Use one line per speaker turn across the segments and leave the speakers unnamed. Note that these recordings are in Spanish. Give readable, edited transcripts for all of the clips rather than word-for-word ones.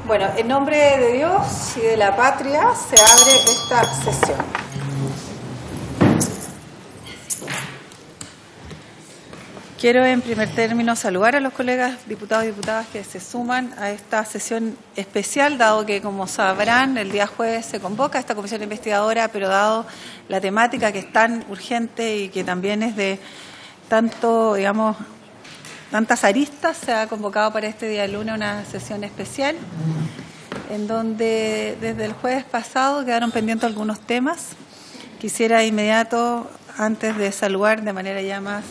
Bueno, en nombre de Dios y de la patria se abre esta sesión. Quiero en primer término saludar a los colegas diputados y diputadas que se suman a esta sesión especial, dado que, como sabrán, el día jueves se convoca esta comisión investigadora, pero dado la temática que es tan urgente y que también es de tanto, digamos, tantas aristas, se ha convocado para este día lunes una sesión especial en donde desde el jueves pasado quedaron pendientes algunos temas. Quisiera de inmediato, antes de saludar de manera ya más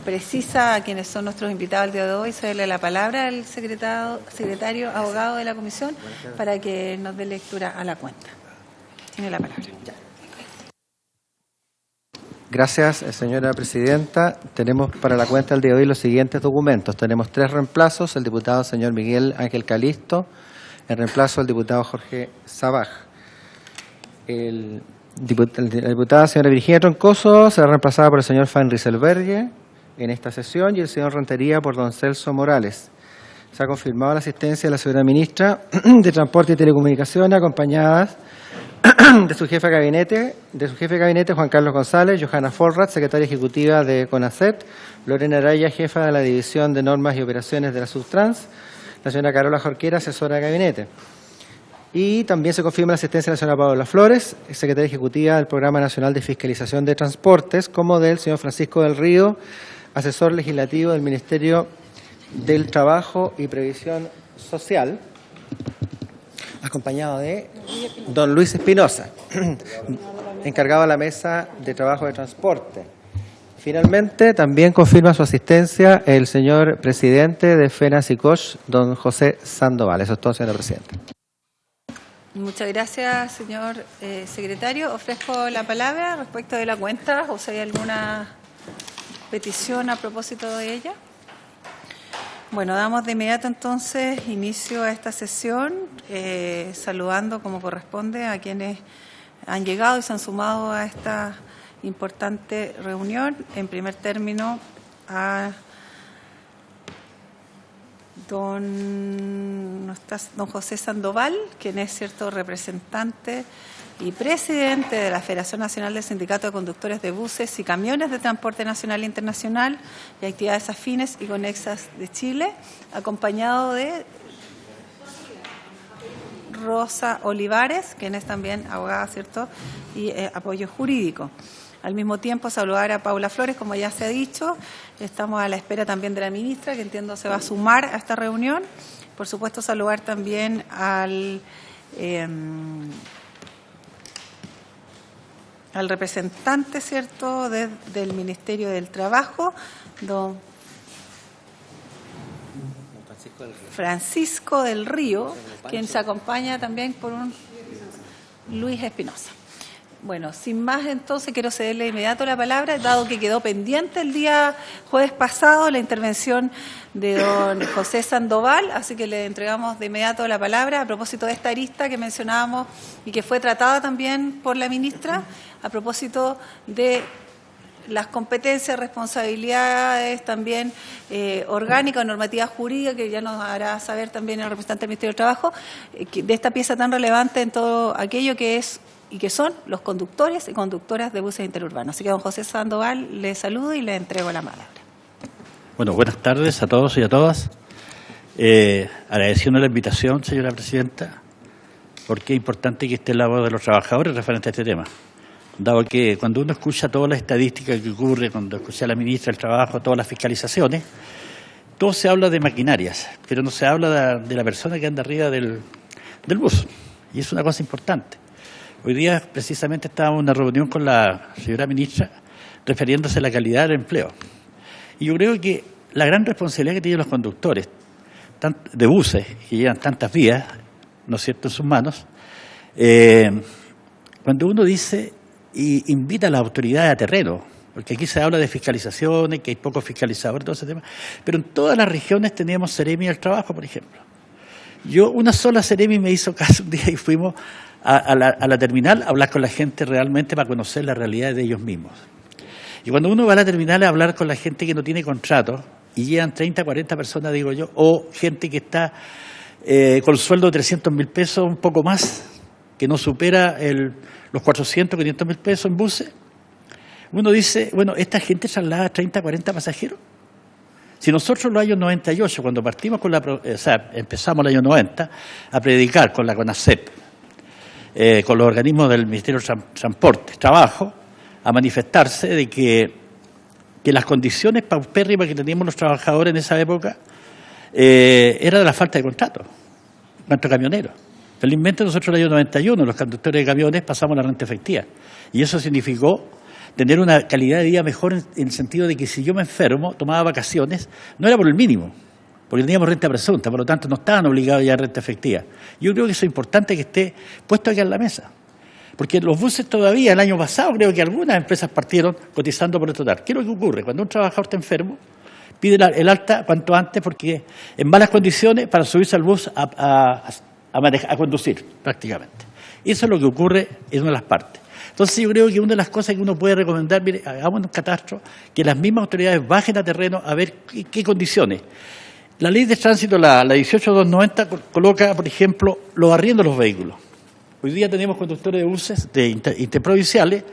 precisa a quienes son nuestros invitados el día de hoy, cederle la palabra al secretario abogado de la comisión para que nos dé lectura a la cuenta. Tiene la palabra.
Gracias, señora presidenta. Tenemos para la cuenta del día de hoy los siguientes documentos. Tenemos 3 reemplazos: el diputado señor Miguel Ángel Calisto, en reemplazo del diputado Jorge Sabaj. La diputada señora Virginia Troncoso será reemplazada por el señor Fan Rieselberghe en esta sesión y el señor Rentería por don Celso Morales. Se ha confirmado la asistencia de la señora ministra de Transporte y Telecomunicaciones, acompañadas de su jefe de gabinete, Juan Carlos González, Johanna Forrat, secretaria ejecutiva de CONACET, Lorena Araya, jefa de la División de Normas y Operaciones de la Subtrans, la señora Carola Jorquera, asesora de gabinete. Y también se confirma la asistencia de la señora Paola Flores, secretaria ejecutiva del Programa Nacional de Fiscalización de Transportes, como del señor Francisco del Río, asesor legislativo del Ministerio del Trabajo y Previsión Social, acompañado de don Luis Espinosa, encargado de la mesa de trabajo de transporte. Finalmente, también confirma su asistencia el señor presidente de FENACICOSH, don José Sandoval. Eso es todo, señora presidenta.
Muchas gracias, señor secretario. Ofrezco la palabra respecto de la cuenta, o si hay alguna petición a propósito de ella. Bueno, damos de inmediato entonces inicio a esta sesión, saludando como corresponde a quienes han llegado y se han sumado a esta importante reunión. En primer término, a don José Sandoval, quien es cierto representante y presidente de la Federación Nacional del Sindicato de Conductores de Buses y Camiones de Transporte Nacional e Internacional y Actividades Afines y Conexas de Chile, acompañado de Rosa Olivares, quien es también abogada, ¿cierto?, y apoyo jurídico. Al mismo tiempo, saludar a Paula Flores, como ya se ha dicho. Estamos a la espera también de la ministra, que entiendo se va a sumar a esta reunión. Por supuesto, saludar también al representante, ¿cierto?, del Ministerio del Trabajo, don Francisco del Río, quien se acompaña también por un Luis Espinosa. Bueno, sin más, entonces, quiero cederle de inmediato la palabra, dado que quedó pendiente el día jueves pasado la intervención de don José Sandoval, así que le entregamos de inmediato la palabra a propósito de esta arista que mencionábamos y que fue tratada también por la ministra, a propósito de las competencias, responsabilidades también orgánicas, normativas jurídicas, que ya nos hará saber también el representante del Ministerio del Trabajo, de esta pieza tan relevante en todo aquello que es y que son los conductores y conductoras de buses interurbanos. Así que, don José Sandoval, le saludo y le entrego la palabra.
Bueno, buenas tardes a todos y a todas. Agradeciendo la invitación, señora presidenta, porque es importante que esté la voz de los trabajadores referente a este tema. Dado que cuando uno escucha todas las estadísticas que ocurre, cuando escucha a la ministra del Trabajo, todas las fiscalizaciones, todo se habla de maquinarias, pero no se habla de la persona que anda arriba del bus. Y es una cosa importante. Hoy día precisamente estábamos en una reunión con la señora ministra refiriéndose a la calidad del empleo. Y yo creo que la gran responsabilidad que tienen los conductores de buses, que llevan tantas vías, ¿no es cierto?, en sus manos, cuando uno dice y invita a las autoridades a terreno, porque aquí se habla de fiscalizaciones, que hay pocos fiscalizadores, todo ese tema, pero en todas las regiones teníamos Seremi del Trabajo, por ejemplo. Una sola Seremi me hizo caso un día y fuimos a la terminal a hablar con la gente realmente para conocer la realidad de ellos mismos. Y cuando uno va a la terminal a hablar con la gente que no tiene contrato y llegan 30, 40 personas, digo yo, o gente que está con sueldo de 300.000 pesos, un poco más, que no supera los 400, 500.000 pesos en buses. Uno dice, bueno, ¿esta gente traslada 30, 40 pasajeros? Si nosotros en los años 98, cuando partimos con empezamos el año 90 a predicar con la CONACEP, con los organismos del Ministerio de Transporte, Trabajo, a manifestarse de que las condiciones paupérrimas que teníamos los trabajadores en esa época era de la falta de contrato, nuestros camioneros. Felizmente nosotros en el año 91, los conductores de camiones, pasamos la renta efectiva. Y eso significó tener una calidad de vida mejor en el sentido de que si yo me enfermo, tomaba vacaciones, no era por el mínimo, porque teníamos renta presunta, por lo tanto no estaban obligados ya a renta efectiva. Yo creo que eso es importante que esté puesto aquí en la mesa. Porque los buses todavía, el año pasado, creo que algunas empresas partieron cotizando por el total. ¿Qué es lo que ocurre? Cuando un trabajador está enfermo, pide el alta cuanto antes porque en malas condiciones para subirse al bus a conducir, prácticamente. Eso es lo que ocurre en una de las partes. Entonces yo creo que una de las cosas que uno puede recomendar, mire, hagamos un catastro, que las mismas autoridades bajen a terreno a ver qué condiciones. La ley de tránsito, la 18.290, coloca, por ejemplo, los arriendos de los vehículos. Hoy día tenemos conductores de buses interprovinciales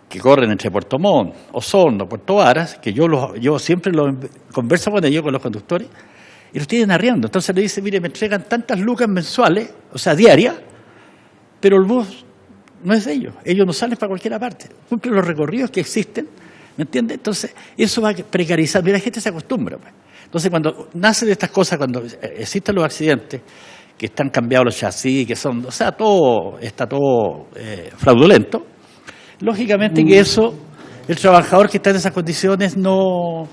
que corren entre Puerto Montt, Osorno, Puerto Varas, que yo siempre converso con ellos, con los conductores, y los tienen arriendo. Entonces le dicen, mire, me entregan tantas lucas mensuales, o sea, diarias, pero el bus no es de ellos no salen para cualquier parte, cumplen los recorridos que existen, ¿me entiende? Entonces, eso va a precarizar, mira, la gente se acostumbra, pues. Entonces, cuando nacen de estas cosas, cuando existen los accidentes, que están cambiados los chasis, que son, o sea, está todo fraudulento, lógicamente que eso, el trabajador que está en esas condiciones no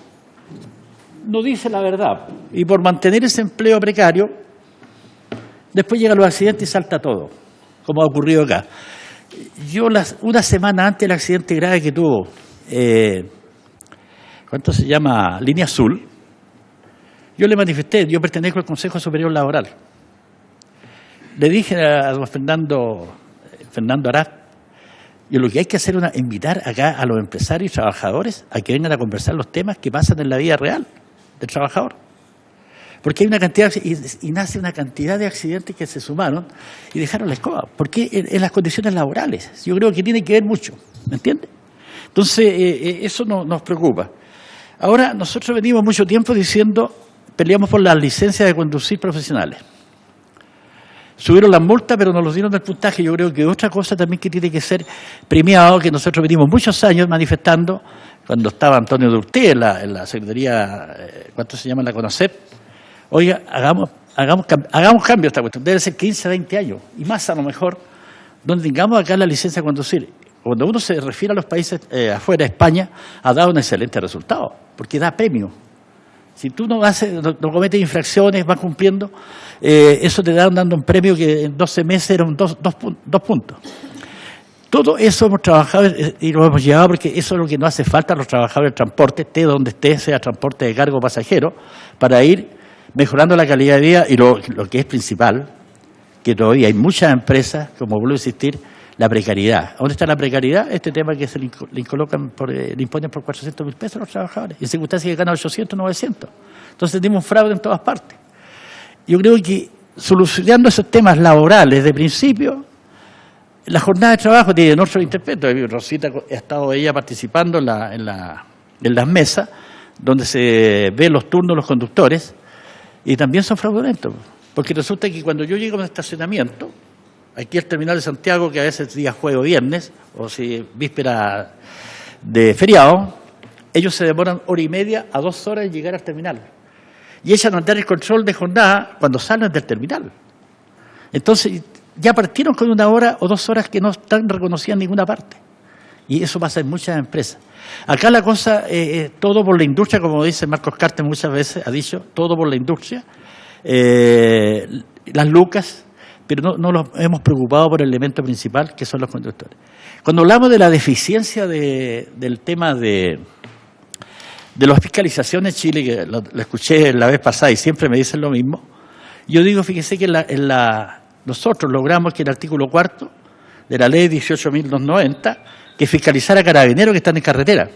dice la verdad. Y por mantener ese empleo precario, después llegan los accidentes y salta todo, como ha ocurrido acá. Yo una semana antes del accidente grave que tuvo, ¿cuánto se llama? Línea Azul, yo le manifesté, yo pertenezco al Consejo Superior Laboral. Le dije a don Fernando Arat, y lo que hay que hacer es invitar acá a los empresarios y trabajadores a que vengan a conversar los temas que pasan en la vida real del trabajador. Porque hay una cantidad, y nace una cantidad de accidentes que se sumaron y dejaron la escoba. Porque en las condiciones laborales, yo creo que tiene que ver mucho, ¿me entiende? Entonces, eso nos preocupa. Ahora, nosotros venimos mucho tiempo diciendo, peleamos por las licencias de conducir profesionales. Subieron las multas, pero nos los dieron del puntaje. Yo creo que otra cosa también que tiene que ser premiado, que nosotros venimos muchos años manifestando, cuando estaba Antonio Durté en la Secretaría, ¿cuánto se llama? La CONACEP. Oiga, hagamos cambios a esta cuestión. Debe ser 15, 20 años, y más a lo mejor, donde tengamos acá la licencia de conducir. Cuando uno se refiere a los países afuera, España ha dado un excelente resultado, porque da premio. Si tú no cometes infracciones, vas cumpliendo, eso te da dando un premio que en 12 meses eran dos puntos. Todo eso hemos trabajado y lo hemos llevado porque eso es lo que nos hace falta a los trabajadores del transporte, esté donde esté, sea transporte de cargo o pasajero, para ir mejorando la calidad de vida y lo que es principal, que todavía hay muchas empresas, como vuelvo a insistir, la precariedad. ¿Dónde está la precariedad? Este tema que le imponen por 400.000 pesos a los trabajadores, en circunstancias que ganan 800, 900. Entonces tenemos un fraude en todas partes. Yo creo que solucionando esos temas laborales de principio, la jornada de trabajo tiene otro interpreto. Rosita ha estado ella participando en las mesas, donde se ven los turnos de los conductores, y también son fraudulentos. Porque resulta que cuando yo llego a un estacionamiento, aquí al terminal de Santiago, que a veces día jueves o viernes, o si víspera de feriado, ellos se demoran 1:30 a 2 horas en llegar al terminal. Y echan a andar el control de jornada cuando salen del terminal. Entonces, ya partieron con 1 hora o 2 horas que no están reconocidas en ninguna parte. Y eso pasa en muchas empresas. Acá la cosa, todo por la industria, como dice Marcos Cartes muchas veces, ha dicho, todo por la industria, las lucas, pero no nos hemos preocupado por el elemento principal, que son los conductores. Cuando hablamos de la deficiencia del tema de las fiscalizaciones en Chile, que lo escuché la vez pasada y siempre me dicen lo mismo, yo digo, fíjese que nosotros logramos que el artículo 4 de la ley 18.290, que fiscalizara a carabineros que están en carretera.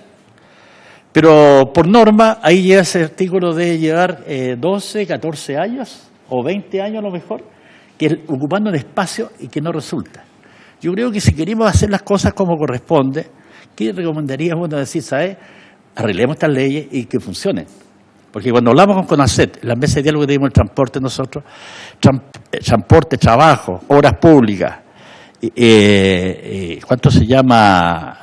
Pero por norma, ahí llega ese artículo de llevar 12, 14 años, o 20 años a lo mejor, que ocupando un espacio y que no resulta. Yo creo que si queremos hacer las cosas como corresponde, ¿qué recomendaríamos decir, ¿sabes? Arreglemos estas leyes y que funcionen. Porque cuando hablamos con CONACET, la mesa de diálogo que tenemos el transporte nosotros, transporte, trabajo, obras públicas, ¿cuánto se llama?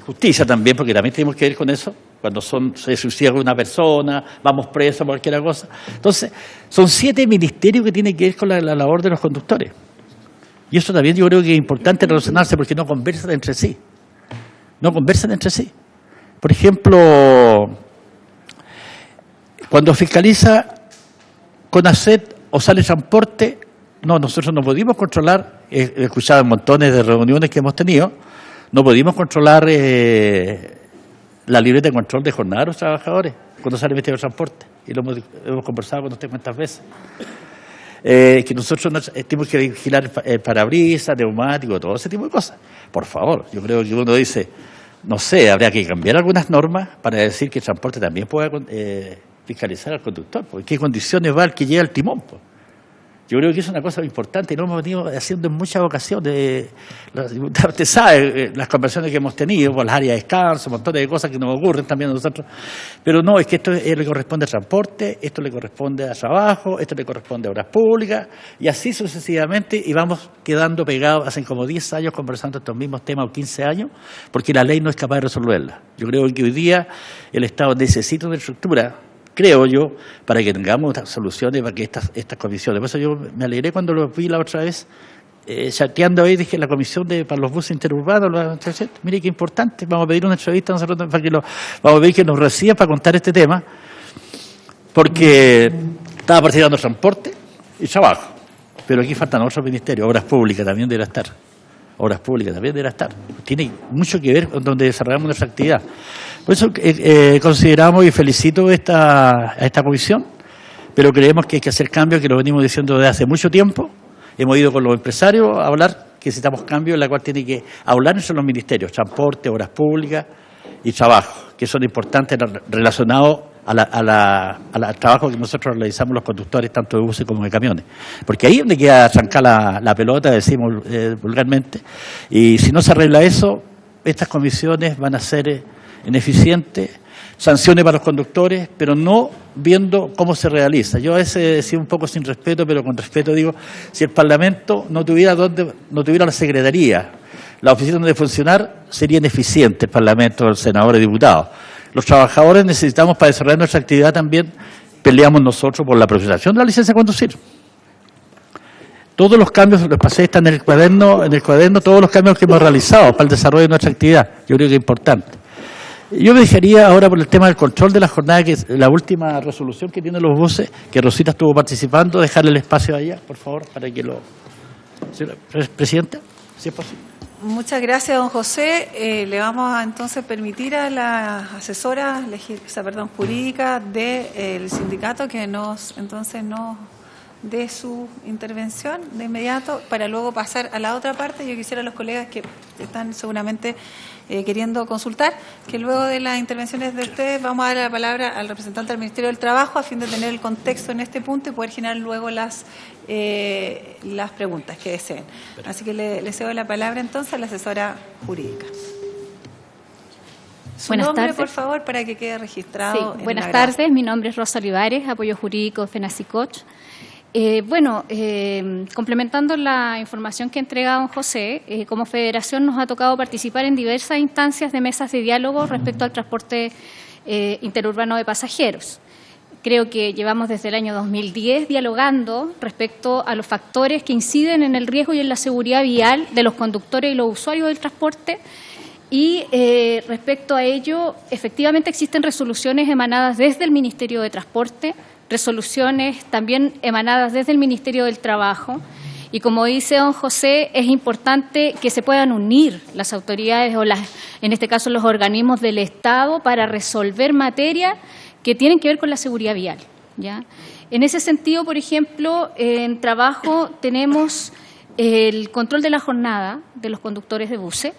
Justicia también, porque también tenemos que ver con eso, cuando se suicida una persona, vamos presos por cualquier cosa. Entonces, son 7 ministerios que tienen que ver con la labor de los conductores. Y eso también yo creo que es importante relacionarse porque no conversan entre sí. No conversan entre sí. Por ejemplo, cuando fiscaliza CONACET o sale transporte, nosotros no pudimos controlar, he escuchado en montones de reuniones que hemos tenido, no pudimos controlar la libreta de control de jornada de los trabajadores cuando sale el Ministerio de Transporte. Y lo hemos conversado con usted cuántas veces. Que nosotros tenemos que vigilar el parabrisas, neumático, todo ese tipo de cosas. Por favor, yo creo que uno dice, no sé, habría que cambiar algunas normas para decir que el transporte también pueda fiscalizar al conductor, porque qué condiciones va el que lleva el timón. Pues. Yo creo que es una cosa importante y lo hemos venido haciendo en muchas ocasiones. Usted sabe las conversaciones que hemos tenido por las áreas de descanso, un montón de cosas que nos ocurren también a nosotros. Pero no, es que esto le corresponde al transporte, esto le corresponde a trabajo, esto le corresponde a obras públicas y así sucesivamente y vamos quedando pegados hace como 10 años conversando estos mismos temas o 15 años porque la ley no es capaz de resolverla. Yo creo que hoy día el Estado necesita una estructura, creo yo, para que tengamos soluciones para que estas comisiones. Por eso yo me alegré cuando lo vi la otra vez, chateando ahí, dije, la comisión para los buses interurbanos, mire qué importante, vamos a pedir una entrevista nosotros para que vamos a pedir que nos reciban para contar este tema, porque estaba participando transporte y trabajo, pero aquí faltan otros ministerios, obras públicas también deberá estar. Obras públicas también deberá estar. Tiene mucho que ver con donde desarrollamos nuestra actividad. Por eso consideramos y felicito a esta comisión, pero creemos que hay que hacer cambios, que lo venimos diciendo desde hace mucho tiempo. Hemos ido con los empresarios a hablar que necesitamos cambios, en la cual tiene que hablar entre los ministerios, transporte, obras públicas y trabajo, que son importantes relacionados al trabajo que nosotros realizamos los conductores, tanto de buses como de camiones. Porque ahí es donde queda trancada la pelota, decimos vulgarmente, y si no se arregla eso, estas comisiones van a ser ineficientes, sanciones para los conductores, pero no viendo cómo se realiza. Yo a veces decía un poco sin respeto, pero con respeto digo, si el Parlamento no tuviera la Secretaría, la oficina donde funcionar, sería ineficiente el Parlamento, el senador y diputados. Los trabajadores necesitamos, para desarrollar nuestra actividad también, peleamos nosotros por la profesionalización de la licencia de conducir. Todos los cambios, los pasé, están en el cuaderno todos los cambios que hemos realizado para el desarrollo de nuestra actividad. Yo creo que es importante. Yo me dejaría ahora por el tema del control de la jornada, que es la última resolución que tienen los buses, que Rosita estuvo participando, dejarle el espacio allá, por favor, para que lo... Señora Presidenta, si es posible.
Muchas gracias, don José. Le vamos a entonces permitir a la asesora jurídica del sindicato que nos dé su intervención de inmediato para luego pasar a la otra parte. Yo quisiera a los colegas que están seguramente queriendo consultar, que luego de las intervenciones de ustedes vamos a dar la palabra al representante del Ministerio del Trabajo a fin de tener el contexto en este punto y poder generar luego las preguntas que deseen. Así que le cedo la palabra entonces a la asesora jurídica. Su
Buenas
nombre,
tardes.
por favor, para que quede registrado.
Sí, buenas tardes, mi nombre es Rosa Olivares, apoyo jurídico FENACICOCH. Complementando la información que entrega don José, como federación nos ha tocado participar en diversas instancias de mesas de diálogo respecto al transporte interurbano de pasajeros. Creo que llevamos desde el año 2010 dialogando respecto a los factores que inciden en el riesgo y en la seguridad vial de los conductores y los usuarios del transporte. Y respecto a ello, efectivamente existen resoluciones emanadas desde el Ministerio de Transporte, resoluciones también emanadas desde el Ministerio del Trabajo. Y como dice don José, es importante que se puedan unir las autoridades o en este caso los organismos del Estado para resolver materias que tienen que ver con la seguridad vial, ¿ya? En ese sentido, por ejemplo, en trabajo tenemos el control de la jornada de los conductores de buses,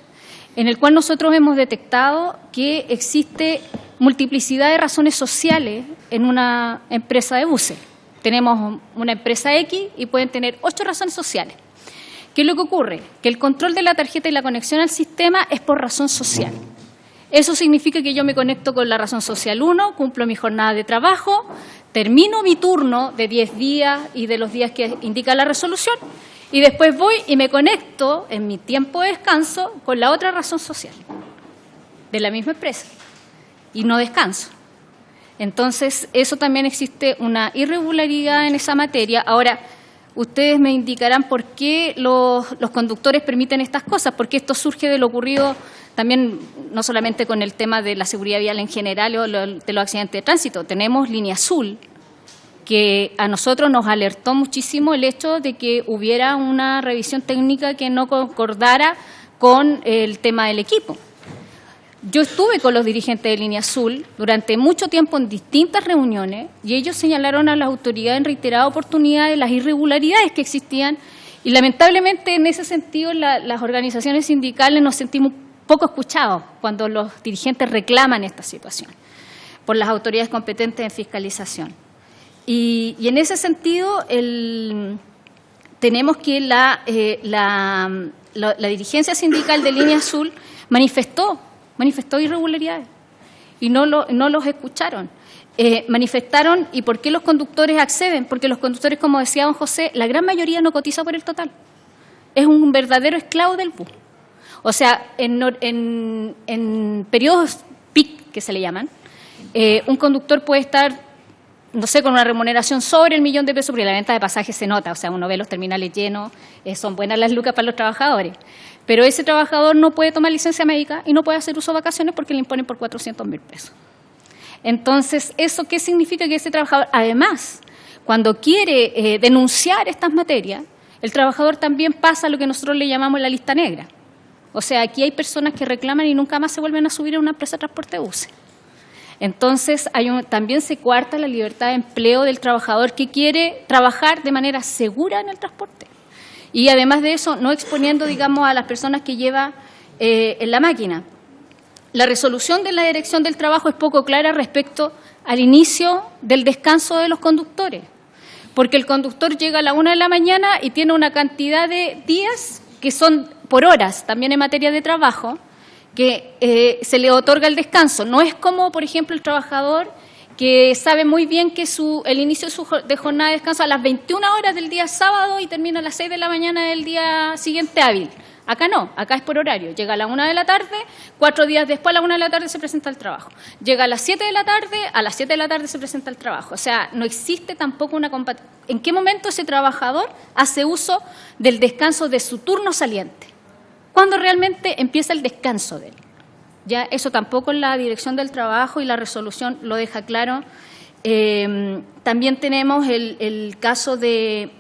en el cual nosotros hemos detectado que existe multiplicidad de razones sociales en una empresa de buses, Tenemos una empresa X y pueden tener 8 razones sociales. ¿Qué es lo que ocurre? Que el control de la tarjeta y la conexión al sistema es por razón social. Eso significa que yo me conecto con la razón social 1, cumplo mi jornada de trabajo, termino mi turno de 10 días y de los días que indica la resolución, y después voy y me conecto en mi tiempo de descanso con la otra razón social de la misma empresa y no descanso. Entonces, eso también existe una irregularidad en esa materia. Ahora, ustedes me indicarán por qué los conductores permiten estas cosas, porque esto surge de lo ocurrido también no solamente con el tema de la seguridad vial en general o de los accidentes de tránsito. Tenemos Línea Azul, que a nosotros nos alertó muchísimo el hecho de que hubiera una revisión técnica que no concordara con el tema del equipo. Yo estuve con los dirigentes de Línea Azul durante mucho tiempo en distintas reuniones y ellos señalaron a las autoridades en reiteradas oportunidades las irregularidades que existían y lamentablemente en ese sentido las organizaciones sindicales nos sentimos poco escuchados cuando los dirigentes reclaman esta situación por las autoridades competentes en fiscalización. Y en ese sentido tenemos que la dirigencia sindical de Línea Azul manifestó irregularidades y no los escucharon. Manifestaron, ¿y por qué los conductores acceden? Porque los conductores, como decía don José, la gran mayoría no cotiza por el total. Es un verdadero esclavo del bus. O sea, en periodos peak, que se le llaman, un conductor puede estar, no sé, con una remuneración sobre el $1.000.000 pesos, porque la venta de pasajes se nota, o sea, uno ve los terminales llenos, son buenas las lucas para los trabajadores. Pero ese trabajador no puede tomar licencia médica y no puede hacer uso de vacaciones porque le imponen por 400.000 pesos. Entonces, ¿eso qué significa? Que ese trabajador, además, cuando quiere denunciar estas materias, el trabajador también pasa a lo que nosotros le llamamos la lista negra. O sea, aquí hay personas que reclaman y nunca más se vuelven a subir a una empresa de transporte de buses. Entonces, también se coarta la libertad de empleo del trabajador que quiere trabajar de manera segura en el transporte. Y además de eso, no exponiendo, digamos, a las personas que lleva en la máquina. La resolución de la Dirección del Trabajo es poco clara respecto al inicio del descanso de los conductores, porque el conductor llega a la 1 de la mañana y tiene una cantidad de días que son por horas, también en materia de trabajo, que se le otorga el descanso. No es como, por ejemplo, el trabajador que sabe muy bien que el inicio de jornada de descanso a las 21 horas del día sábado y termina a las 6 de la mañana del día siguiente hábil. Acá no, acá es por horario. Llega a la 1 de la tarde, 4 días después a la 1 de la tarde se presenta el trabajo. Llega a las 7 de la tarde, a las 7 de la tarde se presenta el trabajo. O sea, no existe tampoco una compatibilidad. ¿En qué momento ese trabajador hace uso del descanso de su turno saliente? ¿Cuándo realmente empieza el descanso de él? Ya eso tampoco la Dirección del Trabajo y la resolución lo deja claro. También tenemos el caso de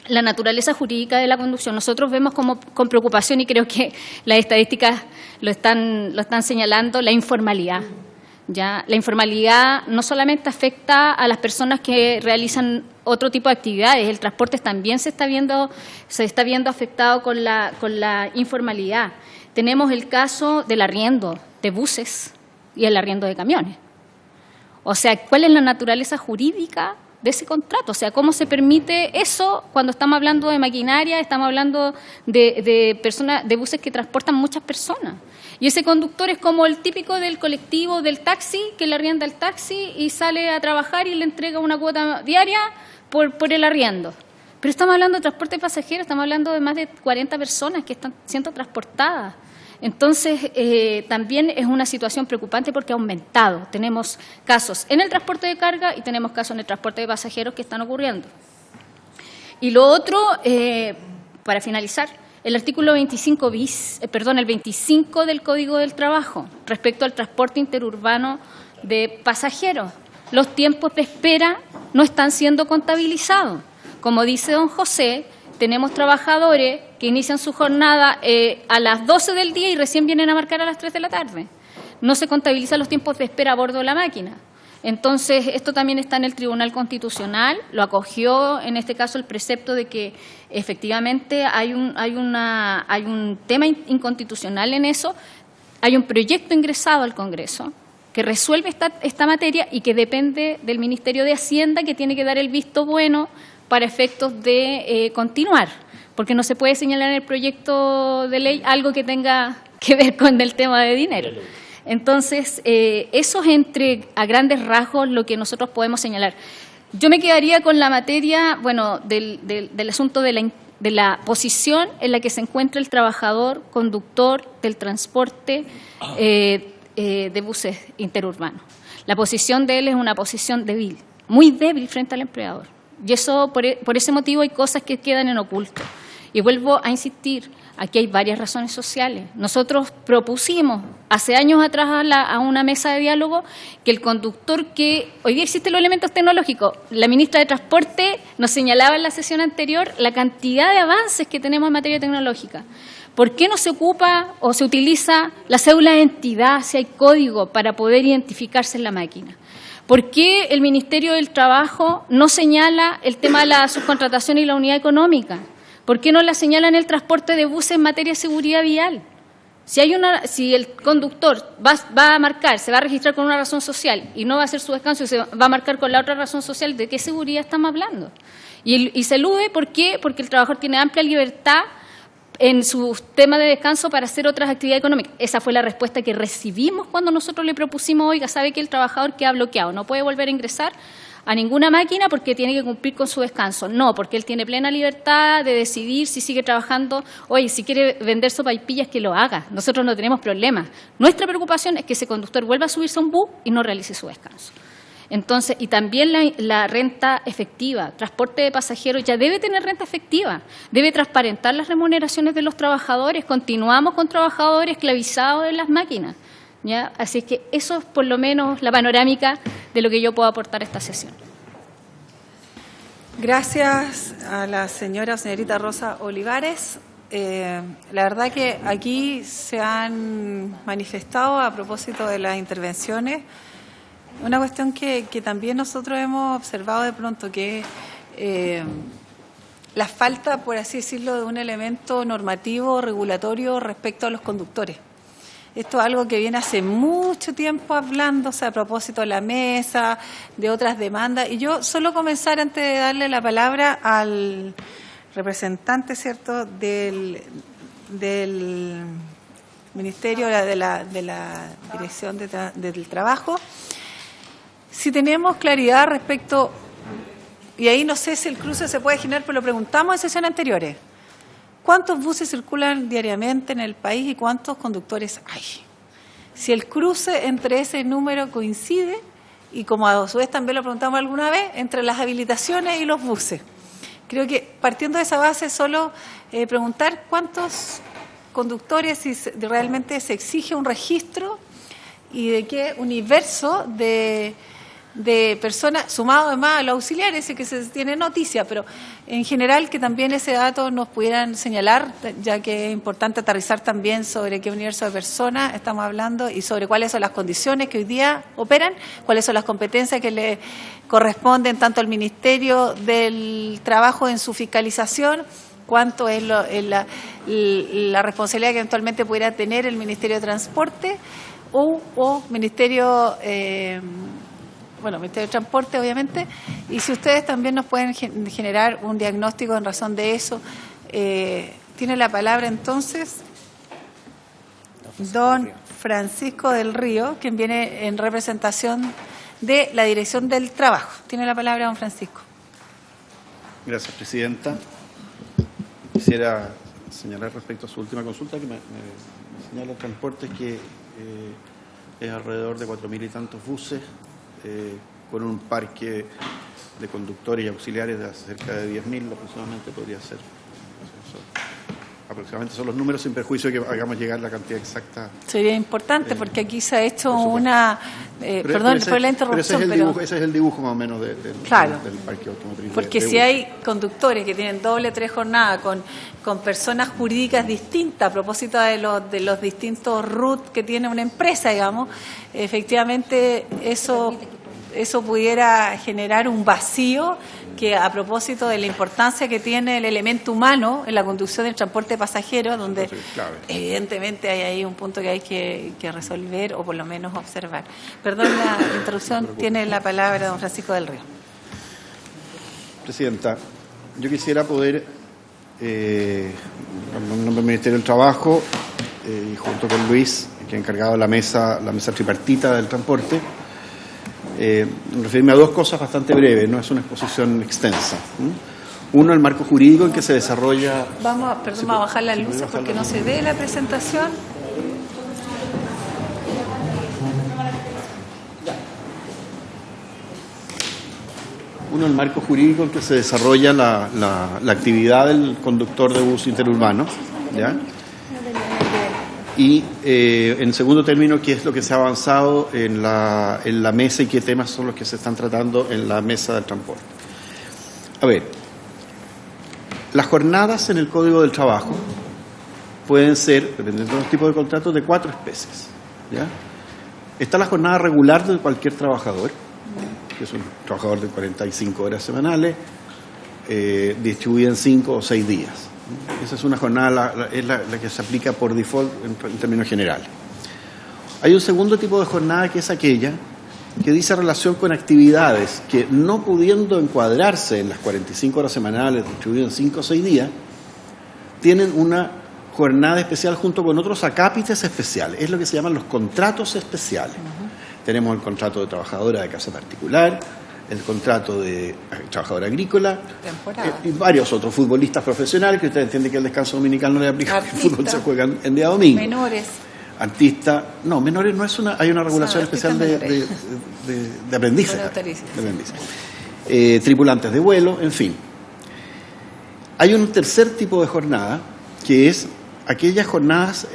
la naturaleza jurídica de la conducción. Nosotros vemos con preocupación, y creo que las estadísticas lo están señalando, la informalidad. ¿Ya? La informalidad no solamente afecta a las personas que realizan otro tipo de actividades, el transporte también se está viendo afectado con la informalidad. Tenemos el caso del arriendo de buses y el arriendo de camiones. O sea, ¿cuál es la naturaleza jurídica de ese contrato? O sea, ¿cómo se permite eso cuando estamos hablando de maquinaria, estamos hablando de buses que transportan muchas personas? Y ese conductor es como el típico del colectivo, del taxi, que le arrienda el taxi y sale a trabajar y le entrega una cuota diaria por el arriendo. Pero estamos hablando de transporte de pasajeros, estamos hablando de más de 40 personas que están siendo transportadas. Entonces, también es una situación preocupante porque ha aumentado. Tenemos casos en el transporte de carga y tenemos casos en el transporte de pasajeros que están ocurriendo. Y lo otro, para finalizar, el artículo 25 del Código del Trabajo respecto al transporte interurbano de pasajeros. Los tiempos de espera no están siendo contabilizados. Como dice don José, tenemos trabajadores que inician su jornada a las 12 del día y recién vienen a marcar a las 3 de la tarde. No se contabilizan los tiempos de espera a bordo de la máquina. Entonces, esto también está en el Tribunal Constitucional, lo acogió en este caso el precepto de que efectivamente hay un tema inconstitucional en eso, hay un proyecto ingresado al Congreso que resuelve esta materia y que depende del Ministerio de Hacienda, que tiene que dar el visto bueno para efectos de continuar, porque no se puede señalar en el proyecto de ley algo que tenga que ver con el tema de dinero. Entonces, eso es a grandes rasgos lo que nosotros podemos señalar. Yo me quedaría con la materia, bueno, del asunto de la posición en la que se encuentra el trabajador conductor del transporte de buses interurbanos. La posición de él es una posición débil, muy débil frente al empleador. Y eso, por ese motivo, hay cosas que quedan en oculto. Y vuelvo a insistir, aquí hay varias razones sociales. Nosotros propusimos hace años atrás a una mesa de diálogo que el conductor hoy día existen los elementos tecnológicos. La ministra de Transporte nos señalaba en la sesión anterior la cantidad de avances que tenemos en materia tecnológica. ¿Por qué no se ocupa o se utiliza la cédula de entidad si hay código para poder identificarse en la máquina? ¿Por qué el Ministerio del Trabajo no señala el tema de la subcontratación y la unidad económica? ¿Por qué no la señala en el transporte de buses en materia de seguridad vial? Si el conductor va a marcar, se va a registrar con una razón social y no va a hacer su descanso y se va a marcar con la otra razón social, ¿de qué seguridad estamos hablando? Y se elude, ¿por qué? Porque el trabajador tiene amplia libertad en su tema de descanso para hacer otras actividades económicas. Esa fue la respuesta que recibimos cuando nosotros le propusimos, oiga, sabe que el trabajador queda bloqueado, no puede volver a ingresar a ninguna máquina porque tiene que cumplir con su descanso. No, porque él tiene plena libertad de decidir si sigue trabajando. Oye, si quiere vender sopaipillas, que lo haga. Nosotros no tenemos problemas. Nuestra preocupación es que ese conductor vuelva a subirse a un bus y no realice su descanso. Entonces, y también la renta efectiva, transporte de pasajeros ya debe tener renta efectiva, debe transparentar las remuneraciones de los trabajadores. Continuamos con trabajadores esclavizados en las máquinas, ¿ya? Así que eso es por lo menos la panorámica de lo que yo puedo aportar a esta sesión.
Gracias a la señorita Rosa Olivares. La verdad que aquí se han manifestado a propósito de las intervenciones una cuestión que también nosotros hemos observado de pronto, que la falta, por así decirlo, de un elemento normativo, regulatorio respecto a los conductores. Esto es algo que viene hace mucho tiempo hablándose a propósito de la mesa, de otras demandas. Y yo solo comenzar, antes de darle la palabra al representante, ¿cierto?, del Ministerio de la Dirección del Trabajo, si tenemos claridad respecto, y ahí no sé si el cruce se puede generar, pero lo preguntamos en sesiones anteriores, ¿cuántos buses circulan diariamente en el país y cuántos conductores hay? Si el cruce entre ese número coincide, y como a su vez también lo preguntamos alguna vez, entre las habilitaciones y los buses. Creo que partiendo de esa base, solo preguntar cuántos conductores, si realmente se exige un registro y de qué universo de personas, sumado además a los auxiliares, y que se tiene noticia, pero en general que también ese dato nos pudieran señalar, ya que es importante aterrizar también sobre qué universo de personas estamos hablando y sobre cuáles son las condiciones que hoy día operan, cuáles son las competencias que le corresponden tanto al Ministerio del Trabajo en su fiscalización, cuánto es la responsabilidad que eventualmente pudiera tener el Ministerio de Transporte o Ministerio Ministerio de Transporte, obviamente, y si ustedes también nos pueden generar un diagnóstico en razón de eso. Tiene la palabra entonces don Francisco del Río, quien viene en representación de la Dirección del Trabajo. Tiene la palabra don Francisco.
Gracias, presidenta. Quisiera señalar respecto a su última consulta que me señala el transporte que es alrededor de 4.000 y tantos buses, con un parque de conductores y auxiliares de cerca de 10.000 aproximadamente podría ser. Aproximadamente son los números, sin perjuicio de que hagamos llegar la cantidad exacta.
Sería importante porque aquí se ha hecho una... perdón por la interrupción, pero
ese es el dibujo más o menos del parque automotriz.
Porque si hay conductores que tienen doble, 3 jornadas con personas jurídicas distintas a propósito de los distintos RUT que tiene una empresa, digamos, efectivamente eso pudiera generar un vacío porque a propósito de la importancia que tiene el elemento humano en la conducción del transporte de pasajeros, donde evidentemente hay ahí un punto que hay que resolver o por lo menos observar. Perdón la interrupción, tiene la palabra don Francisco del Río.
Presidenta, yo quisiera poder, en nombre del Ministerio del Trabajo, y junto con Luis, que ha encargado la mesa tripartita del transporte, referirme a dos cosas bastante breves, no es una exposición extensa. Uno, el marco jurídico en que se desarrolla...
Vamos a bajar las luces porque no se ve la presentación.
Uno, el marco jurídico en que se desarrolla la actividad del conductor de bus interurbano, ¿ya? Y en segundo término, qué es lo que se ha avanzado en la mesa y qué temas son los que se están tratando en la mesa del transporte. A ver, las jornadas en el Código del Trabajo pueden ser, dependiendo de los tipos de contratos, de 4 especies, ¿ya? Está la jornada regular de cualquier trabajador, que es un trabajador de 45 horas semanales, distribuida en 5 o 6 días. Esa es una jornada, es la que se aplica por default en términos generales. Hay un segundo tipo de jornada que es aquella que dice relación con actividades que, no pudiendo encuadrarse en las 45 horas semanales distribuidas en 5 o 6 días, tienen una jornada especial junto con otros acápites especiales. Es lo que se llaman los contratos especiales. Tenemos el contrato de trabajadora de casa particular, el contrato de trabajadora agrícola y varios otros futbolistas profesionales, que usted entiende que el descanso dominical no le aplica, porque el fútbol se juega en día domingo.
Menores.
Artistas, no, menores no es hay una regulación especial de aprendices. Tripulantes de vuelo, en fin. Hay un tercer tipo de jornada, que es aquellas jornadas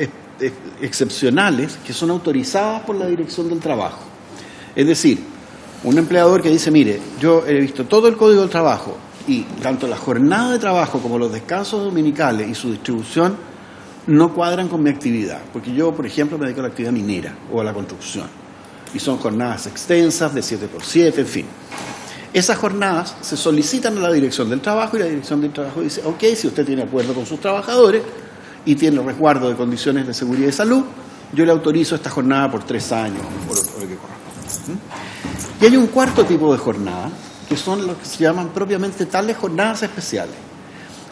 excepcionales que son autorizadas por la Dirección del Trabajo. Es decir, un empleador que dice, mire, yo he visto todo el Código del Trabajo y tanto la jornada de trabajo como los descansos dominicales y su distribución no cuadran con mi actividad, porque yo, por ejemplo, me dedico a la actividad minera o a la construcción y son jornadas extensas de 7x7, en fin. Esas jornadas se solicitan a la Dirección del Trabajo y la Dirección del Trabajo dice, ok, si usted tiene acuerdo con sus trabajadores y tiene resguardo de condiciones de seguridad y salud, yo le autorizo esta jornada por 3 años o lo que corresponda. Y hay un cuarto tipo de jornada, que son los que se llaman propiamente tales jornadas especiales,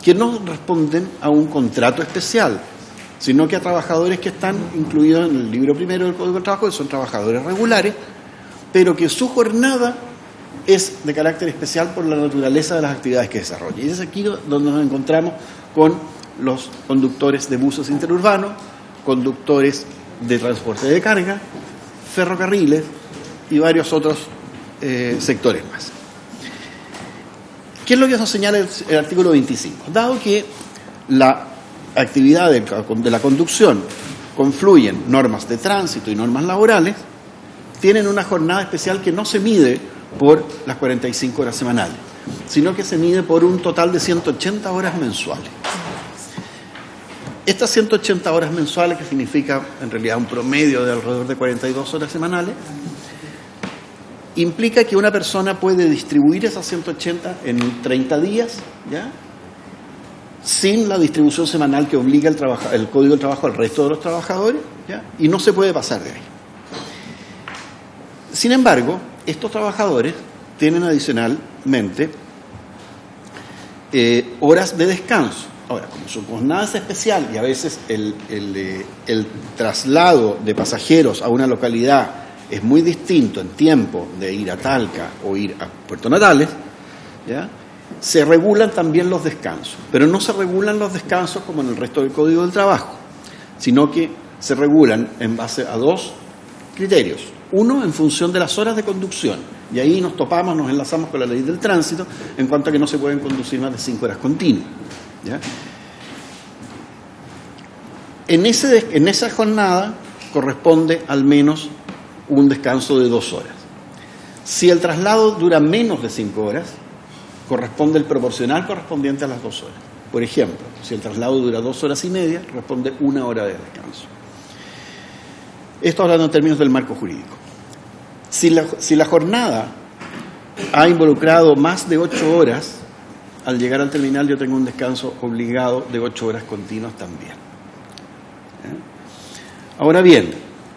que no responden a un contrato especial, sino que a trabajadores que están incluidos en el libro primero del Código del Trabajo, que son trabajadores regulares, pero que su jornada es de carácter especial por la naturaleza de las actividades que desarrolla. Y es aquí donde nos encontramos con los conductores de buses interurbanos, conductores de transporte de carga, ferrocarriles y varios otros sectores más. ¿Qué es lo que nos señala el artículo 25? Dado que la actividad de la conducción confluyen normas de tránsito y normas laborales, tienen una jornada especial que no se mide por las 45 horas semanales, sino que se mide por un total de 180 horas mensuales. Estas 180 horas mensuales, que significa en realidad un promedio de alrededor de 42 horas semanales, implica que una persona puede distribuir esas 180 en 30 días, ¿ya?, sin la distribución semanal que obliga el Código del Trabajo al resto de los trabajadores, ¿ya?, y no se puede pasar de ahí. Sin embargo, estos trabajadores tienen adicionalmente horas de descanso. Ahora, como su jornada es especial y a veces el traslado de pasajeros a una localidad es muy distinto en tiempo de ir a Talca o ir a Puerto Natales, ¿ya?, se regulan también los descansos, pero no se regulan los descansos como en el resto del Código del Trabajo, sino que se regulan en base a 2 criterios. Uno, en función de las horas de conducción, y ahí nos enlazamos con la ley del tránsito en cuanto a que no se pueden conducir más de 5 horas continuas, ¿ya? En esa jornada corresponde al menos un descanso de 2 horas. Si el traslado dura menos de 5 horas, corresponde el proporcional correspondiente a las 2 horas. Por ejemplo, si el traslado dura 2 horas y media, corresponde 1 hora de descanso. Esto hablando en términos del marco jurídico. Si la jornada ha involucrado más de 8 horas, al llegar al terminal yo tengo un descanso obligado de 8 horas continuas también. Ahora bien,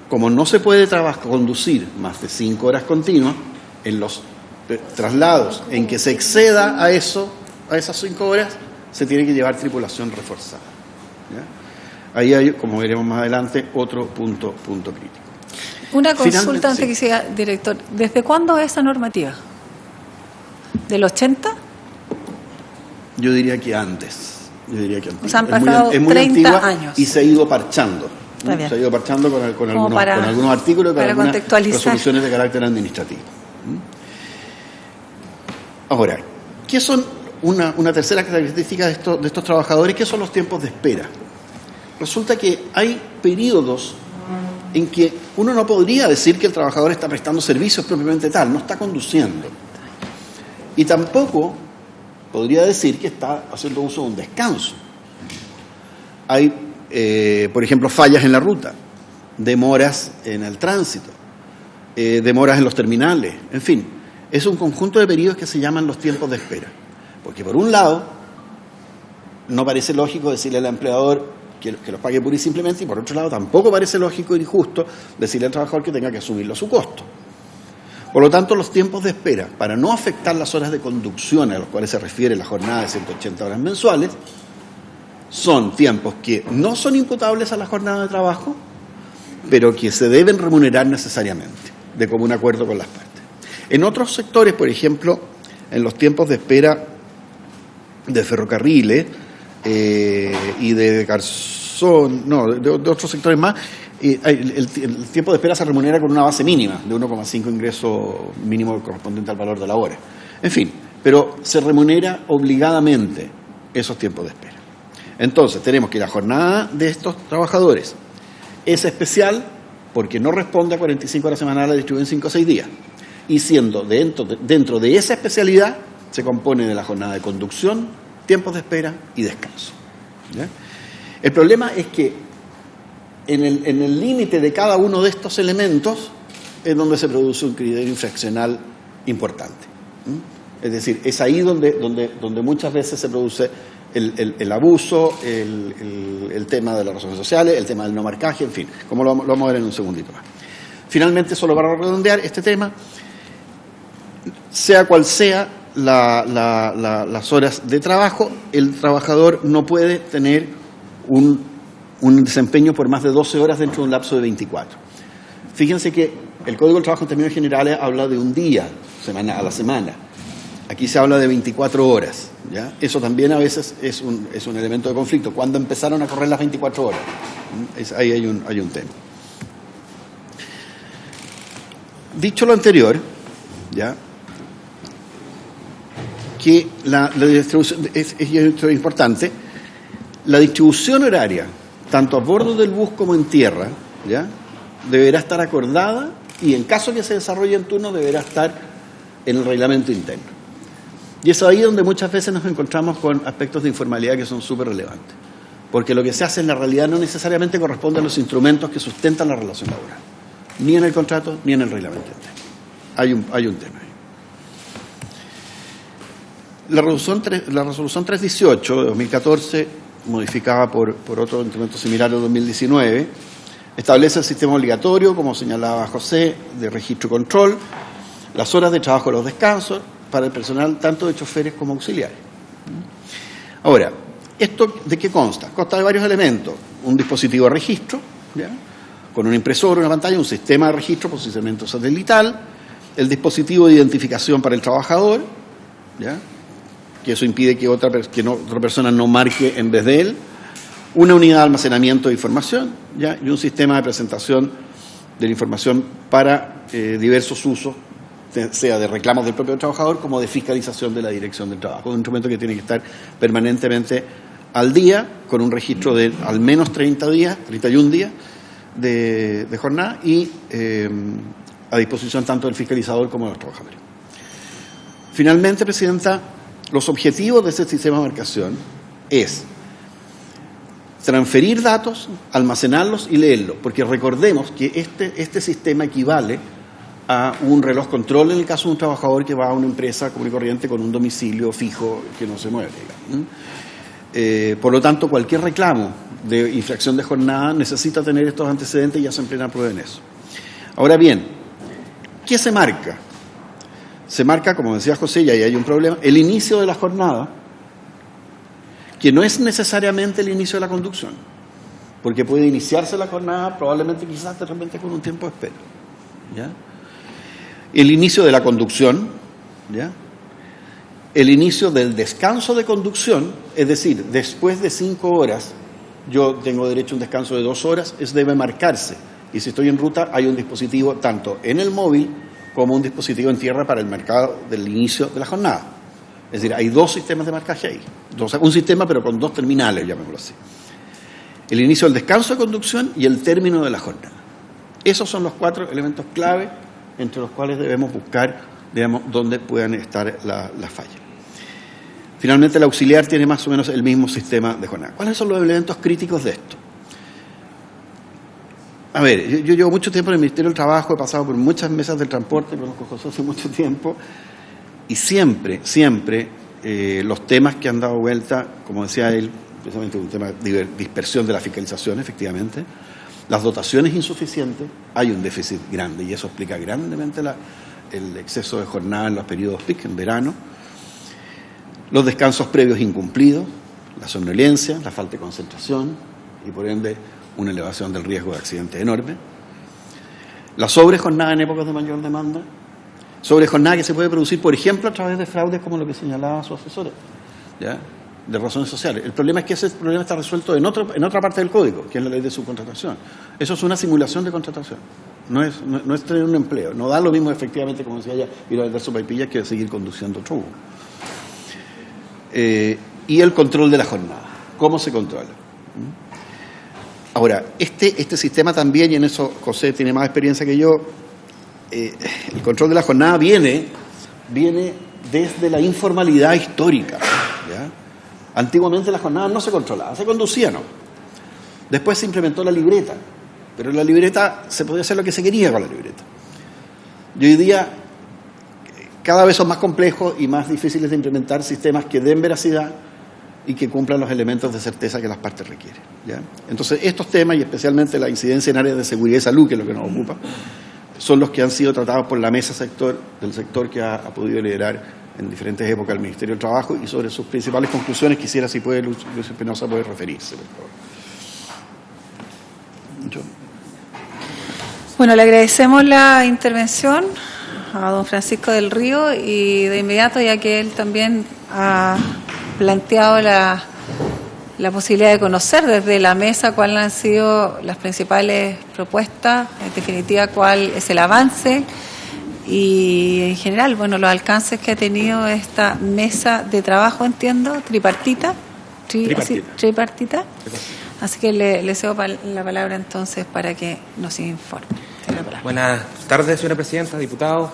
como no se puede conducir más de 5 horas continuas, en los traslados en que se exceda a esas 5 horas, se tiene que llevar tripulación reforzada. ¿Ya? Ahí hay, como veremos más adelante, otro punto crítico.
Una consulta antes
sí.
que siga, director. ¿Desde cuándo es esa normativa? ¿Del 80?
Yo diría que antes.
O sea, han pasado
es muy
30
antigua
años.
Y se ha ido parchando.
Está bien.
Se ha ido parchando con algunos artículos y con
para
algunas
contextualizar.
resoluciones de carácter administrativo. Ahora, ¿qué son una tercera característica de estos trabajadores? ¿Qué son los tiempos de espera? Resulta que hay periodos en que uno no podría decir que el trabajador está prestando servicios propiamente tal, no está conduciendo. Y tampoco podría decir que está haciendo uso de un descanso. Hay, por ejemplo, fallas en la ruta, demoras en el tránsito, demoras en los terminales, en fin. Es un conjunto de periodos que se llaman los tiempos de espera. Porque por un lado, no parece lógico decirle al empleador que los pague pura y simplemente, y por otro lado tampoco parece lógico y justo decirle al trabajador que tenga que asumirlo a su costo. Por lo tanto, los tiempos de espera, para no afectar las horas de conducción a los cuales se refiere la jornada de 180 horas mensuales, son tiempos que no son imputables a la jornada de trabajo, pero que se deben remunerar necesariamente, de común acuerdo con las partes. En otros sectores, por ejemplo, en los tiempos de espera de ferrocarriles y de garzón, de otros sectores más, el tiempo de espera se remunera con una base mínima de 1,5 ingreso mínimo correspondiente al valor de la hora. En fin, pero se remunera obligadamente esos tiempos de espera. Entonces, tenemos que la jornada de estos trabajadores es especial porque no responde a 45 horas semanales distribuidas en 5 o 6 días. Y siendo dentro de esa especialidad, se compone de la jornada de conducción, tiempos de espera y descanso. ¿Ya? El problema es que en el límite de cada uno de estos elementos es donde se produce un criterio infraccional importante. Es decir, es ahí donde muchas veces se produce el abuso, el tema de las razones sociales, el tema del no marcaje, en fin, como lo vamos a ver en un segundito más. Finalmente, solo para redondear este tema, sea cual sea las horas de trabajo, el trabajador no puede tener un desempeño por más de 12 horas dentro de un lapso de 24. Fíjense que el Código del Trabajo en términos generales habla de un día a la semana. Aquí se habla de 24 horas. ¿Ya? Eso también a veces es un elemento de conflicto. ¿Cuándo empezaron a correr las 24 horas? Ahí hay un tema. Dicho lo anterior, ¿ya? Que la distribución es importante, la distribución horaria, tanto a bordo del bus como en tierra, ¿ya? Deberá estar acordada y en caso que se desarrolle en turno deberá estar en el reglamento interno. Y es ahí donde muchas veces nos encontramos con aspectos de informalidad que son súper relevantes, porque lo que se hace en la realidad no necesariamente corresponde a los instrumentos que sustentan la relación laboral, ni en el contrato ni en el reglamento interno. Hay un tema ahí. La resolución 318 de 2014, modificada por otro instrumento similar de 2019, establece el sistema obligatorio, como señalaba José, de registro y control, las horas de trabajo y los descansos para el personal tanto de choferes como auxiliares. Ahora, ¿esto de qué consta? Consta de varios elementos. Un dispositivo de registro, ¿ya? Con un impresor, una pantalla, un sistema de registro, posicionamiento satelital, el dispositivo de identificación para el trabajador, ¿ya? Que eso impide que otra persona no marque en vez de él, una unidad de almacenamiento de información, ¿ya? Y un sistema de presentación de la información para diversos usos, sea de reclamos del propio trabajador como de fiscalización de la dirección del trabajo. Un instrumento que tiene que estar permanentemente al día, con un registro de al menos 31 días de jornada y a disposición tanto del fiscalizador como de los trabajadores. Finalmente, Presidenta, los objetivos de este sistema de marcación es transferir datos, almacenarlos y leerlos, porque recordemos que este sistema equivale a un reloj control en el caso de un trabajador que va a una empresa común y corriente con un domicilio fijo que no se mueve, digamos. Por lo tanto, cualquier reclamo de infracción de jornada necesita tener estos antecedentes y hacen plena prueba en eso. Ahora bien, ¿qué se marca? Se marca, como decía José, y ahí hay un problema, el inicio de la jornada, que no es necesariamente el inicio de la conducción, porque puede iniciarse la jornada probablemente quizás de repente con un tiempo de espera, ¿ya? El inicio de la conducción, ¿ya? El inicio del descanso de conducción, es decir, después de 5 horas, yo tengo derecho a un descanso de 2 horas, eso debe marcarse. Y si estoy en ruta, hay un dispositivo tanto en el móvil como un dispositivo en tierra para el marcado del inicio de la jornada. Es decir, hay 2 sistemas de marcaje ahí. Un sistema, pero con 2 terminales, llamémoslo así. El inicio del descanso de conducción y el término de la jornada. Esos son los 4 elementos clave entre los cuales debemos buscar, digamos, dónde puedan estar las fallas. Finalmente, el auxiliar tiene más o menos el mismo sistema de jornada. ¿Cuáles son los elementos críticos de esto? A ver, yo llevo mucho tiempo en el Ministerio del Trabajo, he pasado por muchas mesas del transporte, conozco a José hace mucho tiempo, y siempre los temas que han dado vuelta, como decía él, precisamente un tema de dispersión de la fiscalización, efectivamente, las dotaciones insuficientes, hay un déficit grande, y eso explica grandemente el exceso de jornada en los periodos peak, en verano, los descansos previos incumplidos, la somnolencia, la falta de concentración, y por ende una elevación del riesgo de accidente enorme. La sobrejornada en épocas de mayor demanda. Sobrejornada que se puede producir, por ejemplo, a través de fraudes como lo que señalaba su asesora, ¿ya? De razones sociales. El problema es que ese problema está resuelto en otra parte del código, que es la ley de subcontratación. Eso es una simulación de contratación. No es tener un empleo. No da lo mismo efectivamente, como decía ella, ir a vender sopaipillas que seguir conduciendo truco. Y el control de la jornada. ¿Cómo se controla? Ahora, este sistema también, y en eso José tiene más experiencia que yo, el control de la jornada viene desde la informalidad histórica, ¿ya? Antiguamente la jornada no se controlaba, se conducía, ¿no? Después se implementó la libreta, pero en la libreta se podía hacer lo que se quería con la libreta. Y hoy día cada vez son más complejos y más difíciles de implementar sistemas que den veracidad y que cumplan los elementos de certeza que las partes requieren, ¿ya? Entonces, estos temas, y especialmente la incidencia en áreas de seguridad y salud, que es lo que nos ocupa, son los que han sido tratados por la mesa del sector que ha podido liderar en diferentes épocas el Ministerio del Trabajo, y sobre sus principales conclusiones quisiera, si puede, Luis Espinosa, poder referirse, por favor.
Bueno, le agradecemos la intervención a don Francisco del Río, y de inmediato, ya que él también ha planteado la posibilidad de conocer desde la mesa cuáles han sido las principales propuestas, en definitiva cuál es el avance y en general, bueno, los alcances que ha tenido esta mesa de trabajo, entiendo, tripartita. Así que le cedo la palabra entonces para que nos informe.
Buenas tardes, señora presidenta, diputados,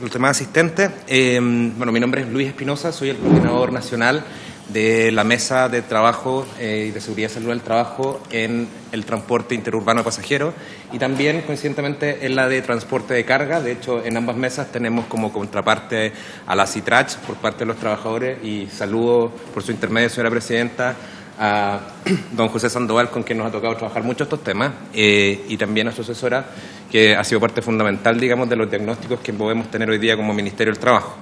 los demás asistentes. Bueno, mi nombre es Luis Espinosa, soy el coordinador nacional de la Mesa de Trabajo y de Seguridad y Salud del Trabajo en el transporte interurbano de pasajeros, y también, coincidentemente, en la de transporte de carga. De hecho, en ambas mesas tenemos como contraparte a la CITRACH por parte de los trabajadores, y saludo por su intermedio, señora presidenta, a don José Sandoval, con quien nos ha tocado trabajar mucho estos temas, y también a su asesora, que ha sido parte fundamental, digamos, de los diagnósticos que podemos tener hoy día como Ministerio del Trabajo.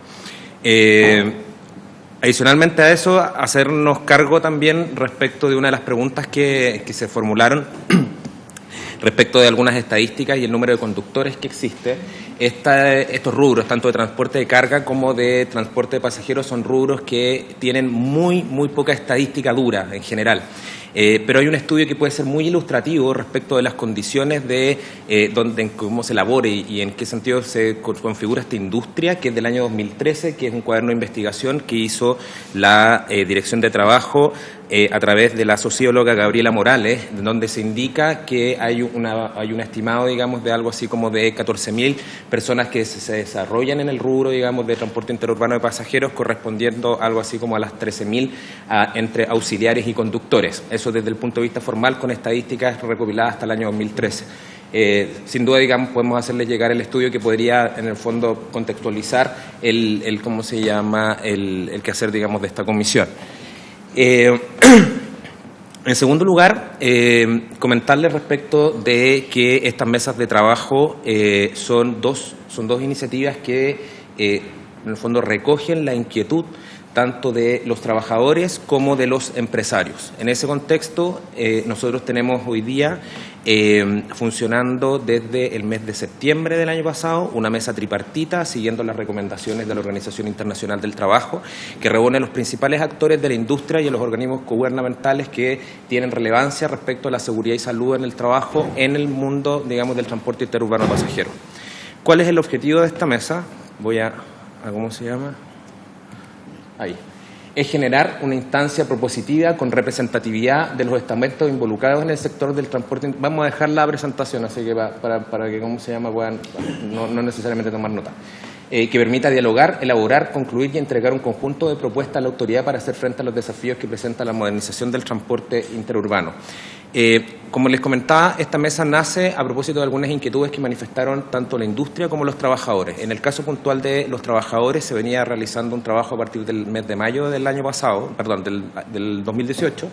Adicionalmente a eso, hacernos cargo también respecto de una de las preguntas que se formularon respecto de algunas estadísticas y el número de conductores que existe. Estos rubros, tanto de transporte de carga como de transporte de pasajeros, son rubros que tienen muy poca estadística dura en general. Pero hay un estudio que puede ser muy ilustrativo respecto de las condiciones de en cómo se elabore y en qué sentido se configura esta industria, que es del año 2013, que es un cuaderno de investigación que hizo la Dirección de Trabajo a través de la socióloga Gabriela Morales, donde se indica que hay un estimado, digamos, de algo así como de 14.000 personas que se desarrollan en el rubro, digamos, de transporte interurbano de pasajeros, correspondiendo algo así como a las 13.000 entre auxiliares y conductores. Eso desde el punto de vista formal, con estadísticas recopiladas hasta el año 2013. sin duda, digamos, podemos hacerles llegar el estudio que podría, en el fondo, contextualizar el ¿cómo se llama?, el quehacer, digamos, de esta comisión. En segundo lugar, comentarles respecto de que estas mesas de trabajo son dos iniciativas que, en el fondo, recogen la inquietud tanto de los trabajadores como de los empresarios. En ese contexto, nosotros tenemos hoy día funcionando desde el mes de septiembre del año pasado una mesa tripartita siguiendo las recomendaciones de la Organización Internacional del Trabajo, que reúne a los principales actores de la industria y a los organismos gubernamentales que tienen relevancia respecto a la seguridad y salud en el trabajo en el mundo, digamos, del transporte interurbano pasajero. ¿Cuál es el objetivo de esta mesa? Voy a ¿cómo se llama? Ahí. Es generar una instancia propositiva con representatividad de los estamentos involucrados en el sector del transporte. Vamos a dejar la presentación, así que para que, ¿cómo se llama?, puedan no necesariamente tomar nota. Que permita dialogar, elaborar, concluir y entregar un conjunto de propuestas a la autoridad para hacer frente a los desafíos que presenta la modernización del transporte interurbano. Como les comentaba, esta mesa nace a propósito de algunas inquietudes que manifestaron tanto la industria como los trabajadores. En el caso puntual de los trabajadores, se venía realizando un trabajo a partir del mes de mayo del año pasado, perdón, del 2018,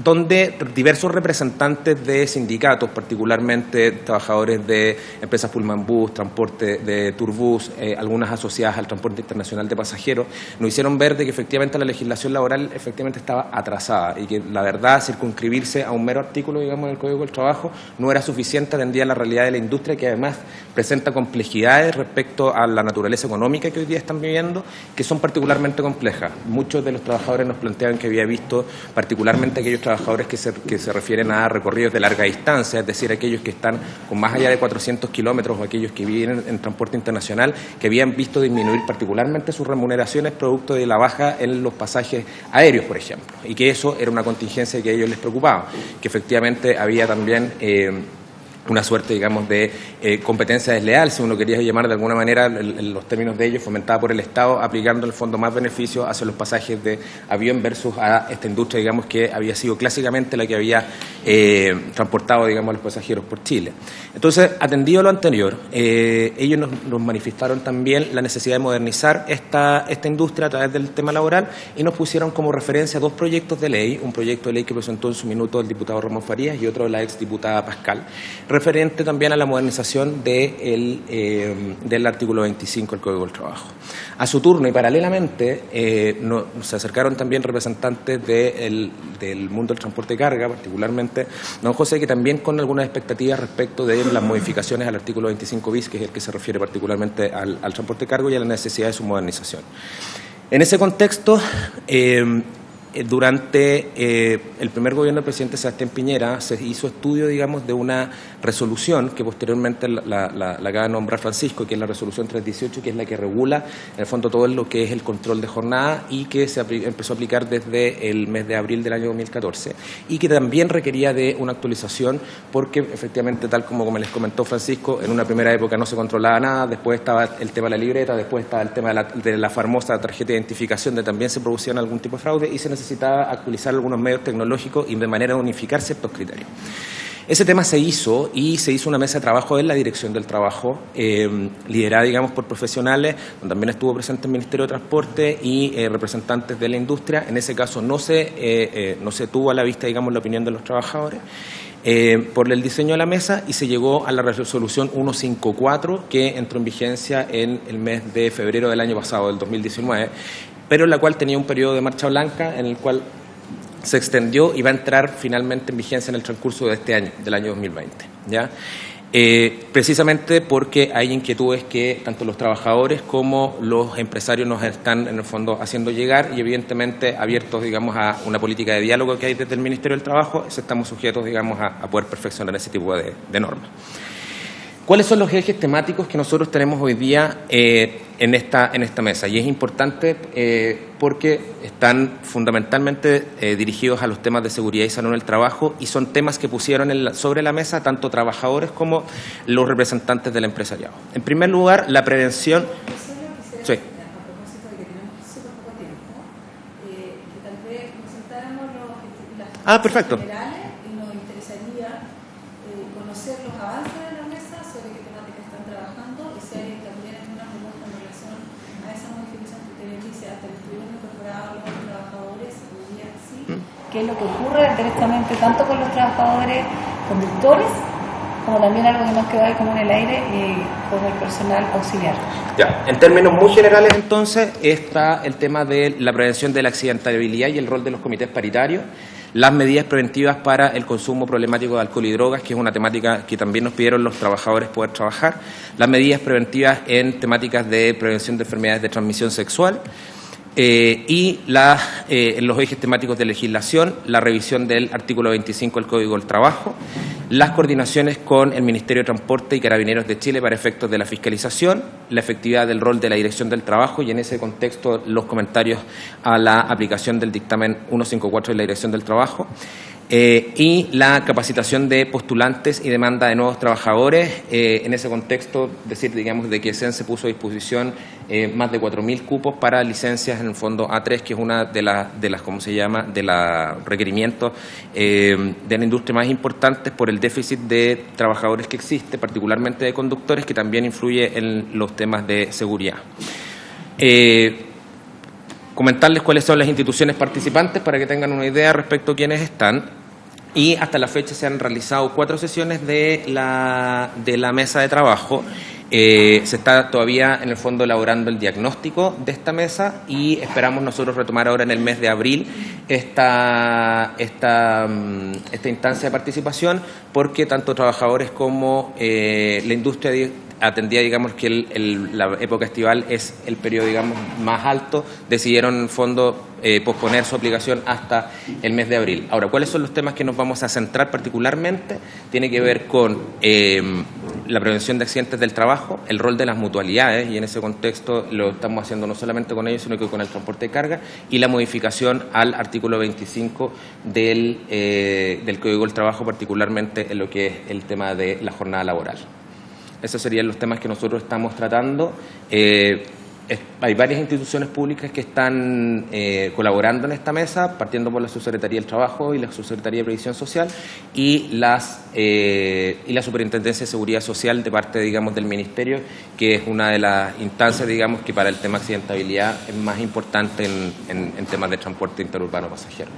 donde diversos representantes de sindicatos, particularmente trabajadores de empresas Pullman Bus, transporte de Turbus, algunas asociadas al transporte internacional de pasajeros, nos hicieron ver de que efectivamente la legislación laboral efectivamente estaba atrasada y que la verdad circunscribirse a un mero artículo, digamos, en el Código del Trabajo no era suficiente, atendía a la realidad de la industria, que además presenta complejidades respecto a la naturaleza económica que hoy día están viviendo, que son particularmente complejas. Muchos de los trabajadores nos planteaban que había visto particularmente aquellos trabajadores que se refieren a recorridos de larga distancia, es decir, aquellos que están con más allá de 400 kilómetros o aquellos que viven en transporte internacional, que habían visto disminuir particularmente sus remuneraciones producto de la baja en los pasajes aéreos, por ejemplo, y que eso era una contingencia que a ellos les preocupaba, que efectivamente había también una suerte, digamos, de competencia desleal, si uno quería llamar de alguna manera, los términos de ellos, fomentada por el Estado, aplicando en el fondo más beneficios hacia los pasajes de avión versus a esta industria, digamos, que había sido clásicamente la que había transportado, digamos, a los pasajeros por Chile. Entonces, atendido lo anterior, ellos nos manifestaron también la necesidad de modernizar esta industria a través del tema laboral y nos pusieron como referencia dos proyectos de ley, un proyecto de ley que presentó en su minuto el diputado Ramón Farías y otro de la exdiputada Pascal, referente también a la modernización del artículo 25 del Código del Trabajo. A su turno y paralelamente se acercaron también representantes del mundo del transporte de carga, particularmente don José, que también con algunas expectativas respecto de las modificaciones al artículo 25 bis, que es el que se refiere particularmente al transporte de carga y a la necesidad de su modernización. En ese contexto, durante el primer gobierno del presidente Sebastián Piñera se hizo estudio, digamos, de una resolución que posteriormente la acaba de nombrar Francisco, que es la resolución 318, que es la que regula en el fondo todo lo que es el control de jornada y que se empezó a aplicar desde el mes de abril del año 2014 y que también requería de una actualización porque efectivamente, tal como les comentó Francisco, en una primera época no se controlaba nada, después estaba el tema de la libreta, después estaba el tema de la famosa tarjeta de identificación, donde también se producían algún tipo de fraude y se necesitaba actualizar algunos medios tecnológicos y de manera de unificar ciertos criterios. Ese tema se hizo y se hizo una mesa de trabajo en la Dirección del Trabajo, liderada, digamos, por profesionales, donde también estuvo presente el Ministerio de Transporte y representantes de la industria. En ese caso no se tuvo a la vista, digamos, la opinión de los trabajadores por el diseño de la mesa y se llegó a la resolución 154 que entró en vigencia en el mes de febrero del año pasado, del 2019, pero en la cual tenía un periodo de marcha blanca en el cual se extendió y va a entrar finalmente en vigencia en el transcurso de este año, del año 2020, ¿ya? Precisamente porque hay inquietudes que tanto los trabajadores como los empresarios nos están, en el fondo, haciendo llegar y evidentemente abiertos, digamos, a una política de diálogo que hay desde el Ministerio del Trabajo, estamos sujetos, digamos, a poder perfeccionar ese tipo de normas. ¿Cuáles son los ejes temáticos que nosotros tenemos hoy día en esta mesa? Y es importante porque están fundamentalmente dirigidos a los temas de seguridad y salud en el trabajo y son temas que pusieron sobre la mesa tanto trabajadores como los representantes del empresariado. En primer lugar, la prevención. Sí.
Ah,
perfecto.
qué es lo que ocurre directamente tanto con los trabajadores conductores, como también algo que nos quedó ahí como en el aire, con el personal auxiliar.
Ya, en términos muy generales, entonces, está el tema de la prevención de la accidentabilidad y el rol de los comités paritarios, las medidas preventivas para el consumo problemático de alcohol y drogas, que es una temática que también nos pidieron los trabajadores poder trabajar, las medidas preventivas en temáticas de prevención de enfermedades de transmisión sexual, y los ejes temáticos de legislación, la revisión del artículo 25 del Código del Trabajo, las coordinaciones con el Ministerio de Transporte y Carabineros de Chile para efectos de la fiscalización, la efectividad del rol de la Dirección del Trabajo y en ese contexto los comentarios a la aplicación del dictamen 154 de la Dirección del Trabajo, y la capacitación de postulantes y demanda de nuevos trabajadores. En ese contexto, decir, digamos, de que SENSE puso a disposición más de 4.000 cupos para licencias en el fondo A3, que es una de las ¿cómo se llama?, de los requerimientos de la industria más importantes por el déficit de trabajadores que existe, particularmente de conductores, que también influye en los temas de seguridad. Comentarles cuáles son las instituciones participantes para que tengan una idea respecto a quiénes están. Y hasta la fecha se han realizado 4 sesiones de la mesa de trabajo. Se está todavía en el fondo elaborando el diagnóstico de esta mesa y esperamos nosotros retomar ahora en el mes de abril esta instancia de participación, porque tanto trabajadores como la industria atendía, digamos, que la época estival es el periodo, digamos, más alto, decidieron en el fondo posponer su aplicación hasta el mes de abril. Ahora, ¿cuáles son los temas que nos vamos a centrar particularmente? Tiene que ver con la prevención de accidentes del trabajo, el rol de las mutualidades, y en ese contexto lo estamos haciendo no solamente con ellos, sino que con el transporte de carga, y la modificación al artículo 25 del Código del Trabajo, particularmente en lo que es el tema de la jornada laboral. Esos serían los temas que nosotros estamos tratando. Hay varias instituciones públicas que están colaborando en esta mesa, partiendo por la Subsecretaría del Trabajo y la Subsecretaría de Previsión Social y la Superintendencia de Seguridad Social de parte, digamos, del Ministerio, que es una de las instancias, digamos, que para el tema de accidentabilidad es más importante en temas de transporte interurbano pasajero.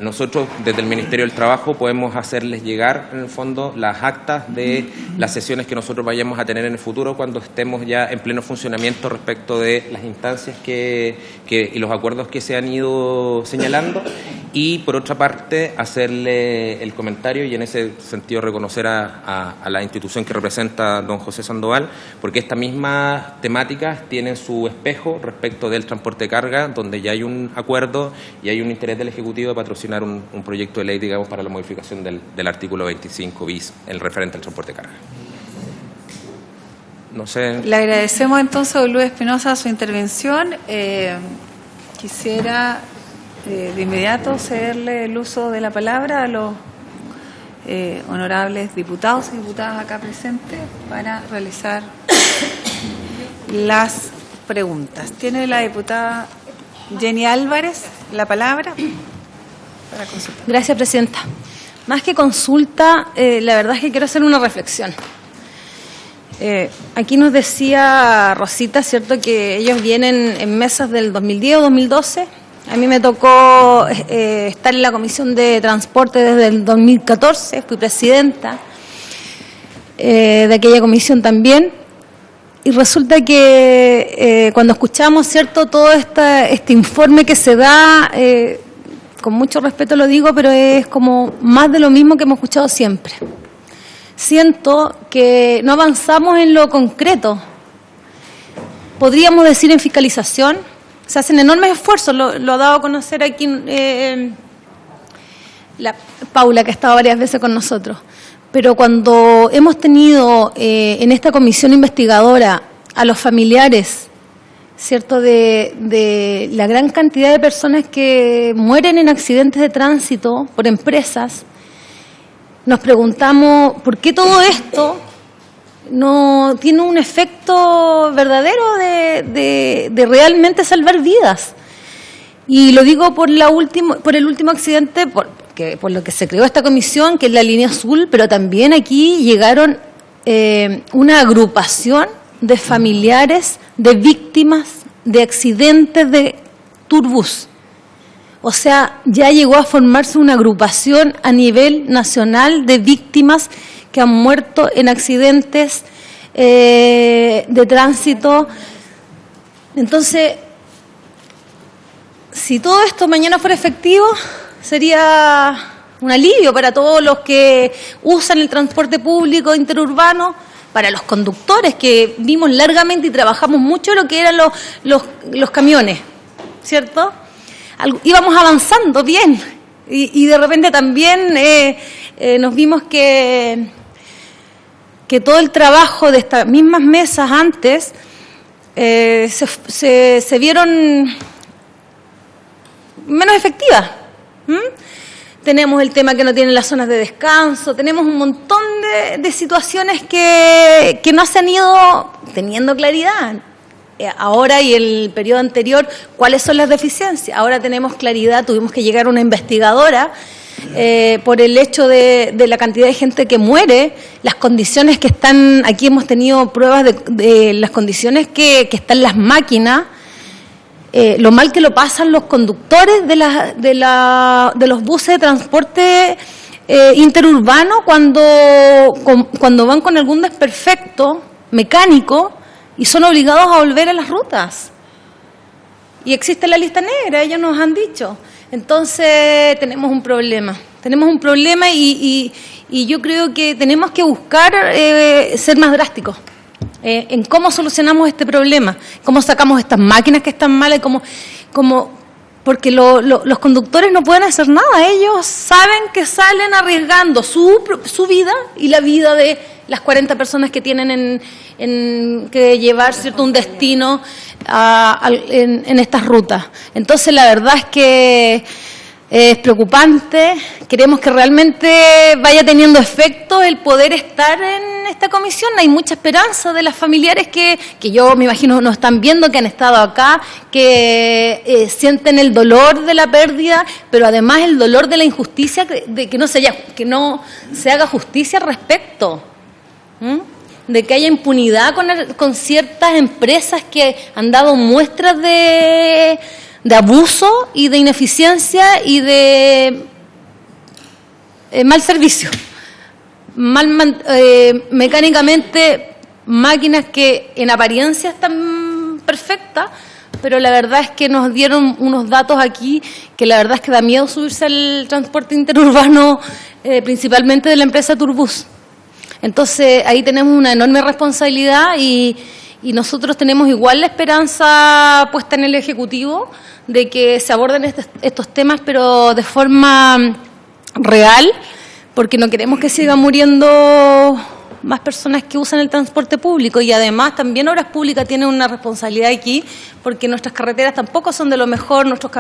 Nosotros desde el Ministerio del Trabajo podemos hacerles llegar en el fondo las actas de las sesiones que nosotros vayamos a tener en el futuro cuando estemos ya en pleno funcionamiento respecto de las instancias y los acuerdos que se han ido señalando, y por otra parte hacerle el comentario y en ese sentido reconocer a la institución que representa don José Sandoval, porque estas mismas temáticas tienen su espejo respecto del transporte de carga, donde ya hay un acuerdo y hay un interés del Ejecutivo de patrocinar un proyecto de ley, digamos, para la modificación del artículo 25 bis, el referente al transporte de carga. No sé.
Le agradecemos entonces a Luis Espinosa su intervención. Quisiera de inmediato cederle el uso de la palabra a los honorables diputados y diputadas acá presentes para realizar las preguntas. Tiene la diputada Jenny Álvarez la palabra para consultar.
Gracias, presidenta. Más que consulta, la verdad es que quiero hacer una reflexión. Aquí nos decía Rosita, ¿cierto?, que ellos vienen en mesas del 2010 o 2012. A mí me tocó estar en la Comisión de Transporte desde el 2014, fui presidenta de aquella comisión también. Y resulta que cuando escuchamos, ¿cierto?, todo este informe que se da, con mucho respeto lo digo, pero es como más de lo mismo que hemos escuchado siempre. Siento que no avanzamos en lo concreto. Podríamos decir en fiscalización, se hacen enormes esfuerzos, lo ha dado a conocer aquí la Paula, que ha estado varias veces con nosotros. Pero cuando hemos tenido en esta comisión investigadora a los familiares, ¿cierto?, de la gran cantidad de personas que mueren en accidentes de tránsito por empresas, nos preguntamos por qué todo esto no tiene un efecto verdadero de realmente salvar vidas. Y lo digo por el último accidente, por lo que se creó esta comisión, que es la línea azul, pero también aquí llegaron una agrupación de familiares de víctimas de accidentes de turbús. O sea, ya llegó a formarse una agrupación a nivel nacional de víctimas que han muerto en accidentes de tránsito. Entonces, si todo esto mañana fuera efectivo, sería un alivio para todos los que usan el transporte público interurbano, para los conductores que vimos largamente y trabajamos mucho lo que eran los camiones, ¿cierto? Íbamos avanzando bien y de repente también nos vimos que todo el trabajo de estas mismas mesas antes se vieron menos efectivas. Tenemos el tema que no tienen las zonas de descanso, tenemos un montón de situaciones que no se han ido teniendo claridad. Ahora y el periodo anterior, ¿cuáles son las deficiencias? Ahora tenemos claridad, tuvimos que llegar a una investigadora por el hecho de la cantidad de gente que muere, las condiciones que están, aquí hemos tenido pruebas de las condiciones que están las máquinas, lo mal que lo pasan los conductores de los buses de transporte interurbano cuando van con algún desperfecto mecánico y son obligados a volver a las rutas. Y existe la lista negra, ellos nos han dicho. Entonces tenemos un problema y yo creo que tenemos que buscar ser más drásticos en cómo solucionamos este problema, cómo sacamos estas máquinas que están malas, porque los conductores no pueden hacer nada. Ellos saben que salen arriesgando su vida y la vida de las 40 personas que tienen que llevar, ¿cierto?, un destino en estas rutas. Entonces, la verdad es que es preocupante. Queremos que realmente vaya teniendo efecto el poder estar en esta comisión. Hay mucha esperanza de las familiares que yo me imagino nos están viendo, que han estado acá, que sienten el dolor de la pérdida, pero además el dolor de la injusticia, de que no se haga justicia al respecto. De que haya impunidad con ciertas empresas que han dado muestras de abuso y de ineficiencia y de mal servicio. Mecánicamente, máquinas que en apariencia están perfectas, pero la verdad es que nos dieron unos datos aquí que la verdad es que da miedo subirse al transporte interurbano, principalmente de la empresa Turbus. Entonces, ahí tenemos una enorme responsabilidad y nosotros tenemos igual la esperanza puesta en el Ejecutivo de que se aborden estos temas, pero de forma real, porque no queremos que sigan muriendo más personas que usan el transporte público. Y además también Obras Públicas tienen una responsabilidad aquí, porque nuestras carreteras tampoco son de lo mejor, nuestros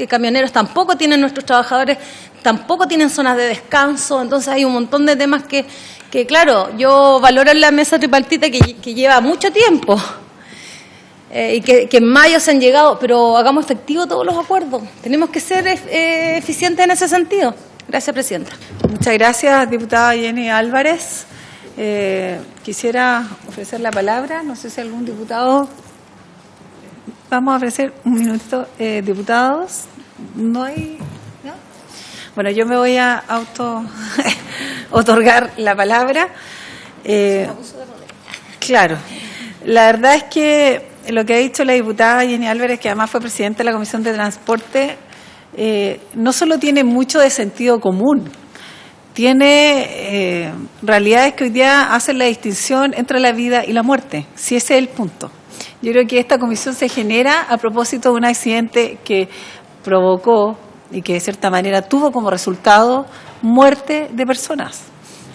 camioneros tampoco tienen, nuestros trabajadores tampoco tienen zonas de descanso. Entonces hay un montón de temas que claro, yo valoro en la mesa tripartita que lleva mucho tiempo y que en mayo se han llegado, pero hagamos efectivo todos los acuerdos. Tenemos que ser eficientes en ese sentido. Gracias, Presidenta.
Muchas gracias, diputada Jenny Álvarez. Quisiera ofrecer la palabra, no sé si algún diputado... Vamos a ofrecer un minutito, diputados. ¿No hay...? ¿No? Bueno, yo me voy a otorgar la palabra. Claro, la verdad es que lo que ha dicho la diputada Jenny Álvarez, que además fue presidenta de la Comisión de Transporte, no solo tiene mucho de sentido común, tiene realidades que hoy día hacen la distinción entre la vida y la muerte, si ese es el punto. Yo creo que esta comisión se genera a propósito de un accidente que provocó y que de cierta manera tuvo como resultado muerte de personas,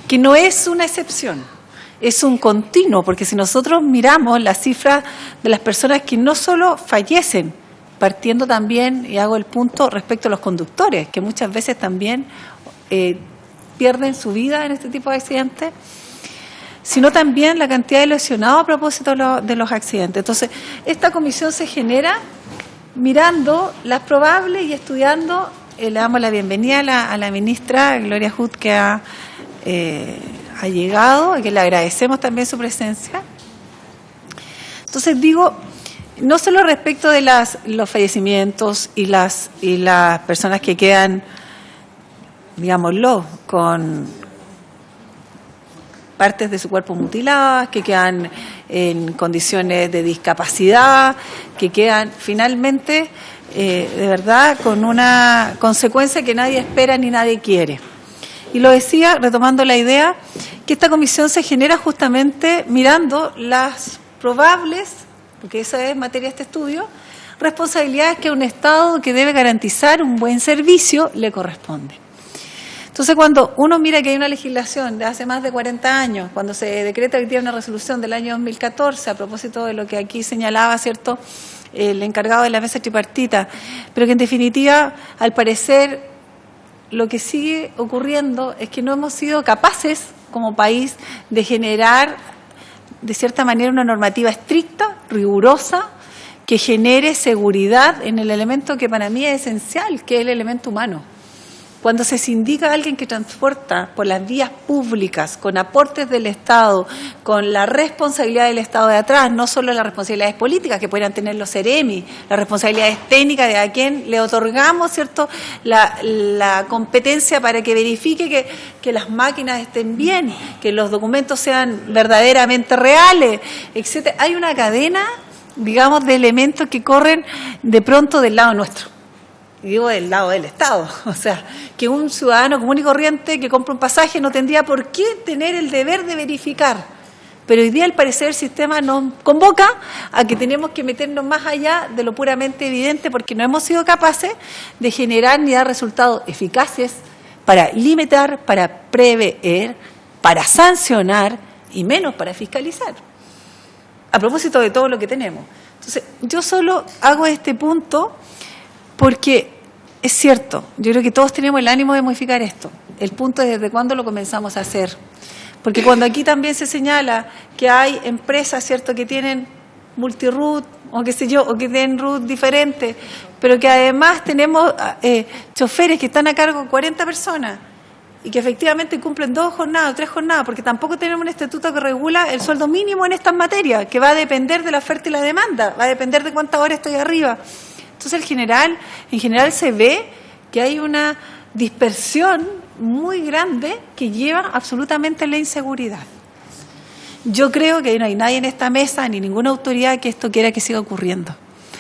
que no es una excepción, es un continuo, porque si nosotros miramos las cifras de las personas que no solo fallecen, partiendo también, y hago el punto respecto a los conductores, que muchas veces también pierden su vida en este tipo de accidentes, sino también la cantidad de lesionados a propósito de los accidentes. Entonces, esta comisión se genera mirando las probables y estudiando. Le damos la bienvenida a la ministra Gloria Hood, que ha llegado, y que le agradecemos también su presencia. Entonces digo, no solo respecto de los fallecimientos y las personas que quedan, digámoslo, con partes de su cuerpo mutiladas, que quedan en condiciones de discapacidad, que quedan finalmente, de verdad, con una consecuencia que nadie espera ni nadie quiere. Y lo decía, retomando la idea, que esta comisión se genera justamente mirando las probables, porque esa es materia de este estudio, responsabilidades que a un Estado que debe garantizar un buen servicio le corresponde. Entonces, cuando uno mira que hay una legislación de hace más de 40 años, cuando se decreta hoy día una resolución del año 2014, a propósito de lo que aquí señalaba, ¿cierto?, el encargado de la mesa tripartita, pero que en definitiva, al parecer, lo que sigue ocurriendo es que no hemos sido capaces, como país, de generar, de cierta manera, una normativa estricta, rigurosa, que genere seguridad en el elemento que para mí es esencial, que es el elemento humano. Cuando se indica a alguien que transporta por las vías públicas, con aportes del Estado, con la responsabilidad del Estado de atrás, no solo las responsabilidades políticas que puedan tener los CEREMI, las responsabilidades técnicas de a quien le otorgamos, ¿cierto?, la competencia para que verifique que las máquinas estén bien, que los documentos sean verdaderamente reales, etcétera. Hay una cadena, digamos, de elementos que corren de pronto del lado nuestro. Y digo del lado del Estado, o sea, que un ciudadano común y corriente que compra un pasaje no tendría por qué tener el deber de verificar. Pero hoy día, al parecer, el sistema nos convoca a que tenemos que meternos más allá de lo puramente evidente, porque no hemos sido capaces de generar ni dar resultados eficaces para limitar, para prever, para sancionar y menos para fiscalizar. A propósito de todo lo que tenemos. Entonces, yo solo hago este punto porque es cierto, yo creo que todos tenemos el ánimo de modificar esto. El punto es desde cuándo lo comenzamos a hacer. Porque cuando aquí también se señala que hay empresas, ¿cierto?, que tienen multiroot o qué sé yo, o que tienen root diferentes, pero que además tenemos choferes que están a cargo de 40 personas y que efectivamente cumplen 2 jornadas o 3 jornadas, porque tampoco tenemos un estatuto que regula el sueldo mínimo en estas materias, que va a depender de la oferta y la demanda, va a depender de cuántas horas estoy arriba. Entonces, en general se ve que hay una dispersión muy grande que lleva absolutamente a la inseguridad. Yo creo que no hay nadie en esta mesa, ni ninguna autoridad, que esto quiera que siga ocurriendo.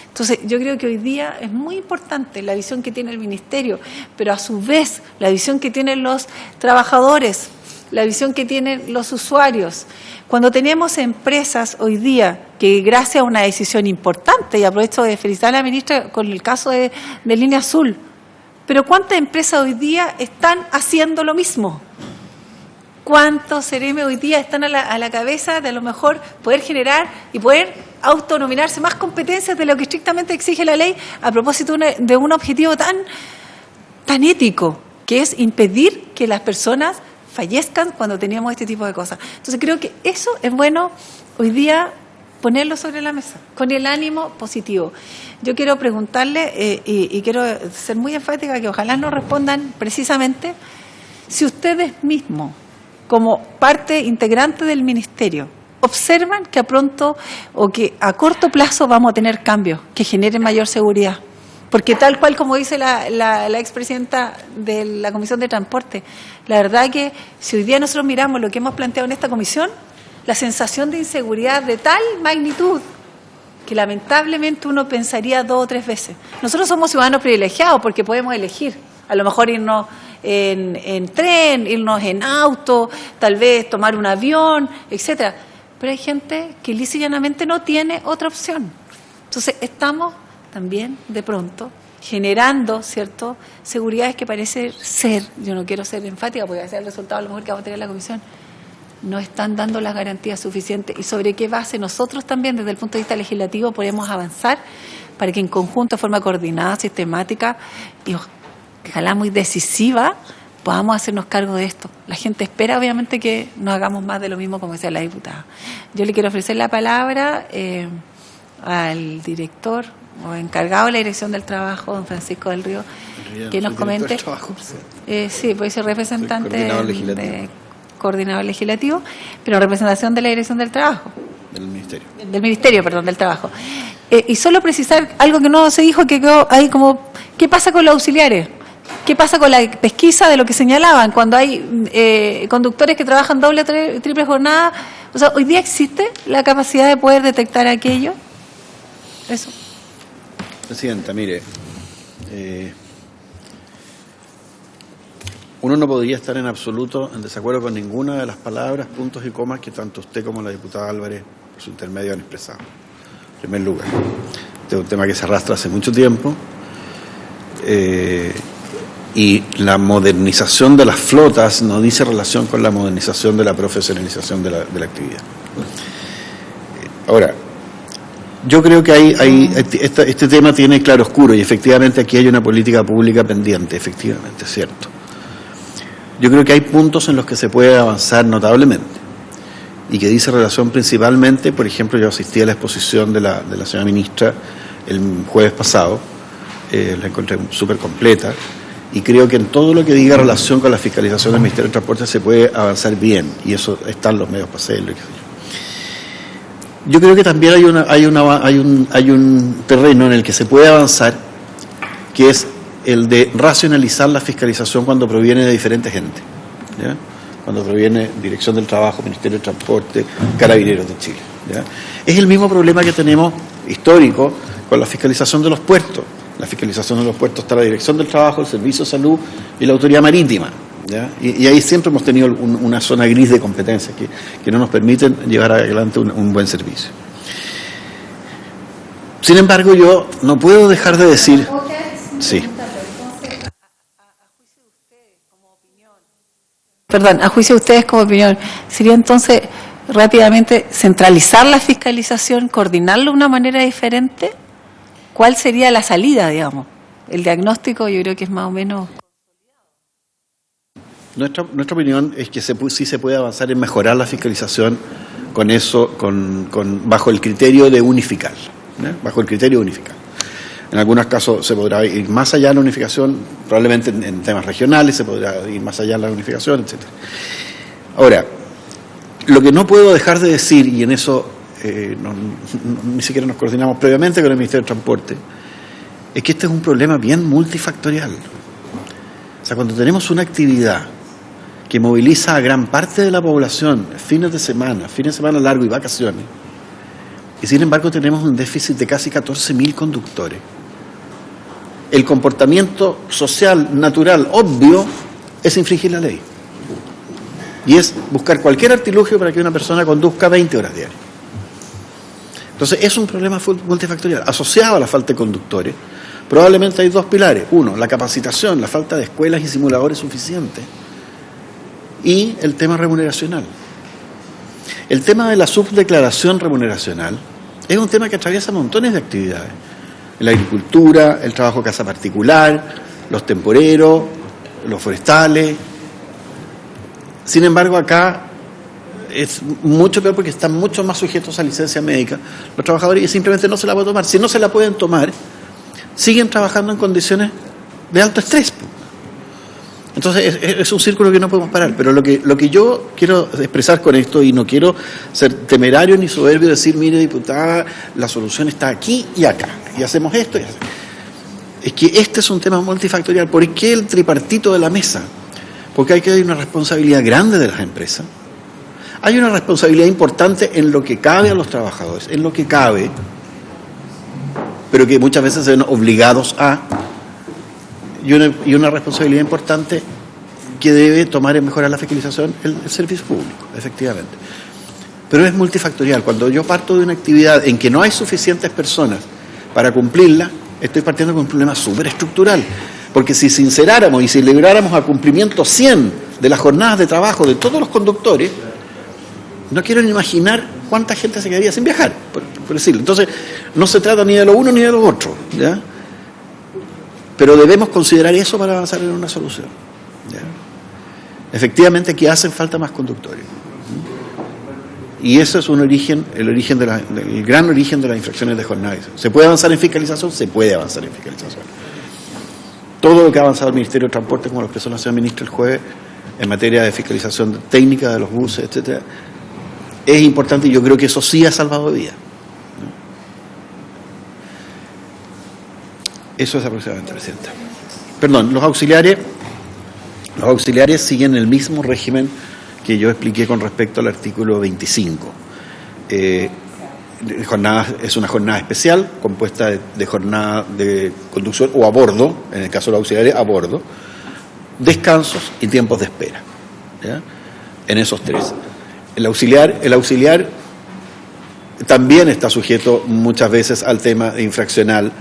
Entonces, yo creo que hoy día es muy importante la visión que tiene el Ministerio, pero a su vez la visión que tienen los trabajadores, la visión que tienen los usuarios. Cuando tenemos empresas hoy día que, gracias a una decisión importante, y aprovecho de felicitar a la ministra con el caso de Línea Azul, pero ¿cuántas empresas hoy día están haciendo lo mismo? ¿Cuántos CEREMI hoy día están a la cabeza de a lo mejor poder generar y poder autonominarse más competencias de lo que estrictamente exige la ley a propósito de un objetivo tan ético, que es impedir que las personas fallezcan cuando teníamos este tipo de cosas? Entonces creo que eso es bueno hoy día ponerlo sobre la mesa, con el ánimo positivo. Yo quiero preguntarle, y quiero ser muy enfática, que ojalá nos respondan precisamente, si ustedes mismos, como parte integrante del Ministerio, observan que a pronto o que a corto plazo vamos a tener cambios que generen mayor seguridad. Porque tal cual como dice la expresidenta de la Comisión de Transporte, la verdad que si hoy día nosotros miramos lo que hemos planteado en esta comisión, la sensación de inseguridad de tal magnitud que lamentablemente uno pensaría 2 o 3 veces. Nosotros somos ciudadanos privilegiados porque podemos elegir, a lo mejor irnos en tren, irnos en auto, tal vez tomar un avión, etcétera. Pero hay gente que lisa y llanamente no tiene otra opción. Entonces estamos también de pronto generando, ¿cierto?, seguridades que parece ser, yo no quiero ser enfática porque va a ser el resultado a lo mejor que vamos a tener en la comisión, no están dando las garantías suficientes. Y sobre qué base nosotros también desde el punto de vista legislativo podemos avanzar para que en conjunto, de forma coordinada, sistemática y ojalá muy decisiva, podamos hacernos cargo de esto. La gente espera, obviamente, que no hagamos más de lo mismo, como decía la diputada. Yo le quiero ofrecer la palabra al director o encargado de la Dirección del Trabajo, don Francisco del Río, que nos comente. Sí, pues soy representante de coordinador legislativo, pero en representación de la Dirección del Trabajo.
Del Ministerio.
Del Ministerio, perdón, del Trabajo. Y solo precisar algo que no se dijo, que quedó ahí como, ¿qué pasa con los auxiliares? ¿Qué pasa con la pesquisa de lo que señalaban? Cuando hay conductores que trabajan doble o triple jornada, o sea, ¿hoy día existe la capacidad de poder detectar aquello? Eso.
Presidenta, mire, uno no podría estar en absoluto en desacuerdo con ninguna de las palabras, puntos y comas que tanto usted como la diputada Álvarez, por su intermedio, han expresado. En primer lugar, este es un tema que se arrastra hace mucho tiempo, y la modernización de las flotas no dice relación con la modernización de la profesionalización de la actividad. Ahora, yo creo que este tema tiene claroscuro y efectivamente aquí hay una política pública pendiente, efectivamente, es cierto. Yo creo que hay puntos en los que se puede avanzar notablemente y que dice relación principalmente, por ejemplo, yo asistí a la exposición de la señora ministra el jueves pasado, la encontré súper completa y creo que en todo lo que diga relación con la fiscalización del Ministerio de Transporte se puede avanzar bien y eso está en los medios para hacerlo. Yo creo que también hay un terreno en el que se puede avanzar, que es el de racionalizar la fiscalización cuando proviene de diferente gente, ¿ya? Cuando proviene Dirección del Trabajo, Ministerio de Transporte, Carabineros de Chile, ¿ya? Es el mismo problema que tenemos histórico con la fiscalización de los puertos. La fiscalización de los puertos está la Dirección del Trabajo, el Servicio de Salud y la Autoridad Marítima, ¿ya? Y ahí siempre hemos tenido una zona gris de competencia que no nos permiten llevar adelante un buen servicio. Sin embargo, yo no puedo dejar de decir... Sí.
Perdón, a juicio de ustedes como opinión, ¿sería entonces rápidamente centralizar la fiscalización, coordinarlo de una manera diferente? ¿Cuál sería la salida, digamos? El diagnóstico yo creo que es más o menos...
Nuestra opinión es que sí se puede avanzar en mejorar la fiscalización con eso, bajo el criterio de unificar, ¿no? Bajo el criterio de unificar. En algunos casos se podrá ir más allá de la unificación, probablemente en temas regionales se podrá ir más allá de la unificación, etc. Ahora, lo que no puedo dejar de decir, y en eso ni siquiera nos coordinamos previamente con el Ministerio de Transporte, es que este es un problema bien multifactorial. O sea, cuando tenemos una actividad que moviliza a gran parte de la población, fines de semana largo y vacaciones, y sin embargo tenemos un déficit de casi 14.000 conductores. El comportamiento social, natural, obvio, es infringir la ley. Y es buscar cualquier artilugio para que una persona conduzca 20 horas diarias. Entonces es un problema multifactorial. Asociado a la falta de conductores, probablemente hay dos pilares. Uno, la capacitación, la falta de escuelas y simuladores suficientes. Y el tema remuneracional. El tema de la subdeclaración remuneracional es un tema que atraviesa montones de actividades. La agricultura, el trabajo de casa particular, los temporeros, los forestales. Sin embargo, acá es mucho peor porque están mucho más sujetos a licencia médica los trabajadores y simplemente no se la pueden tomar. Si no se la pueden tomar, siguen trabajando en condiciones de alto estrés. Entonces es un círculo que no podemos parar, pero lo que yo quiero expresar con esto, y no quiero ser temerario ni soberbio, decir, mire diputada, la solución está aquí y acá, y hacemos esto y hacemos. Es que este es un tema multifactorial. ¿Por qué el tripartito de la mesa? Porque hay una responsabilidad grande de las empresas, hay una responsabilidad importante en lo que cabe a los trabajadores, en lo que cabe, pero que muchas veces se ven obligados a... Y una responsabilidad importante que debe tomar en mejorar la fiscalización el servicio público, efectivamente. Pero es multifactorial. Cuando yo parto de una actividad en que no hay suficientes personas para cumplirla, estoy partiendo con un problema súper estructural. Porque si sinceráramos y si lográramos a cumplimiento 100 de las jornadas de trabajo de todos los conductores, no quiero ni imaginar cuánta gente se quedaría sin viajar, por decirlo. Entonces, no se trata ni de lo uno ni de lo otro, ¿ya? Pero debemos considerar eso para avanzar en una solución, ¿ya? Efectivamente, aquí hacen falta más conductores. Y eso es el gran origen de las infracciones de jornada. ¿Se puede avanzar en fiscalización? Se puede avanzar en fiscalización. Todo lo que ha avanzado el Ministerio de Transporte, como lo expresó la señora ministra el jueves, en materia de fiscalización técnica de los buses, etcétera, es importante y yo creo que eso sí ha salvado vidas. Eso es aproximadamente, Presidenta. Perdón, los auxiliares siguen el mismo régimen que yo expliqué con respecto al artículo 25. Es una jornada especial compuesta de jornada de conducción o a bordo, en el caso de los auxiliares, a bordo, descansos y tiempos de espera, ¿ya? En esos tres. El auxiliar también está sujeto muchas veces al tema infraccional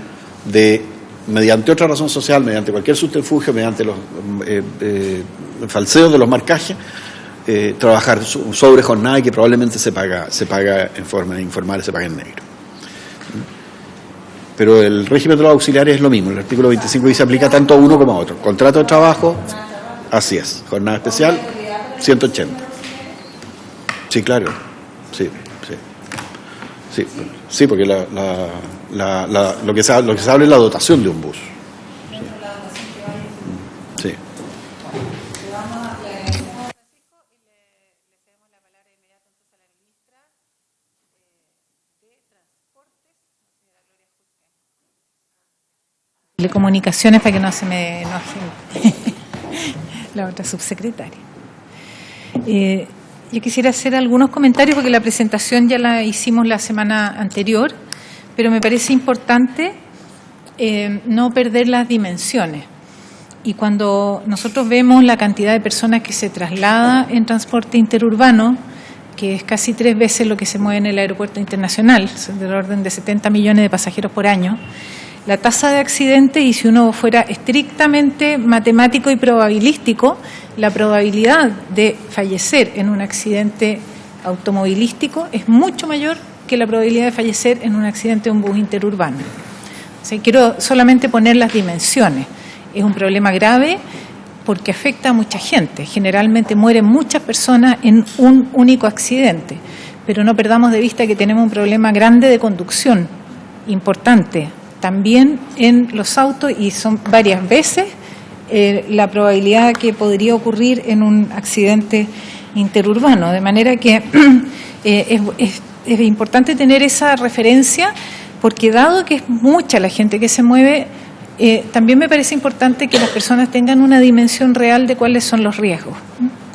de, mediante otra razón social, mediante cualquier subterfugio, mediante los falseos de los marcajes, trabajar sobre jornada y que probablemente se paga en forma informal, se paga en negro. Pero el régimen de los auxiliares es lo mismo. El artículo 25 dice aplica tanto a uno como a otro. Contrato de trabajo, así es. Jornada especial, 180. Sí, claro. Sí, porque lo que se habla es la dotación de un bus. Sí.
De comunicaciones para que no se me enoje la otra subsecretaria. Yo quisiera hacer algunos comentarios porque la presentación ya la hicimos la semana anterior, pero me parece importante no perder las dimensiones. Y cuando nosotros vemos la cantidad de personas que se traslada en transporte interurbano, que es casi 3 veces lo que se mueve en el aeropuerto internacional, del orden de 70 millones de pasajeros por año, la tasa de accidentes, y si uno fuera estrictamente matemático y probabilístico, la probabilidad de fallecer en un accidente automovilístico es mucho mayor que la probabilidad de fallecer en un accidente de un bus interurbano. O sea, quiero solamente poner las dimensiones. Es un problema grave porque afecta a mucha gente. Generalmente mueren muchas personas en un único accidente, pero no perdamos de vista que tenemos un problema grande de conducción, importante, también en los autos, y son varias veces la probabilidad que podría ocurrir en un accidente interurbano. De manera que es importante tener esa referencia, porque dado que es mucha la gente que se mueve, también me parece importante que las personas tengan una dimensión real de cuáles son los riesgos,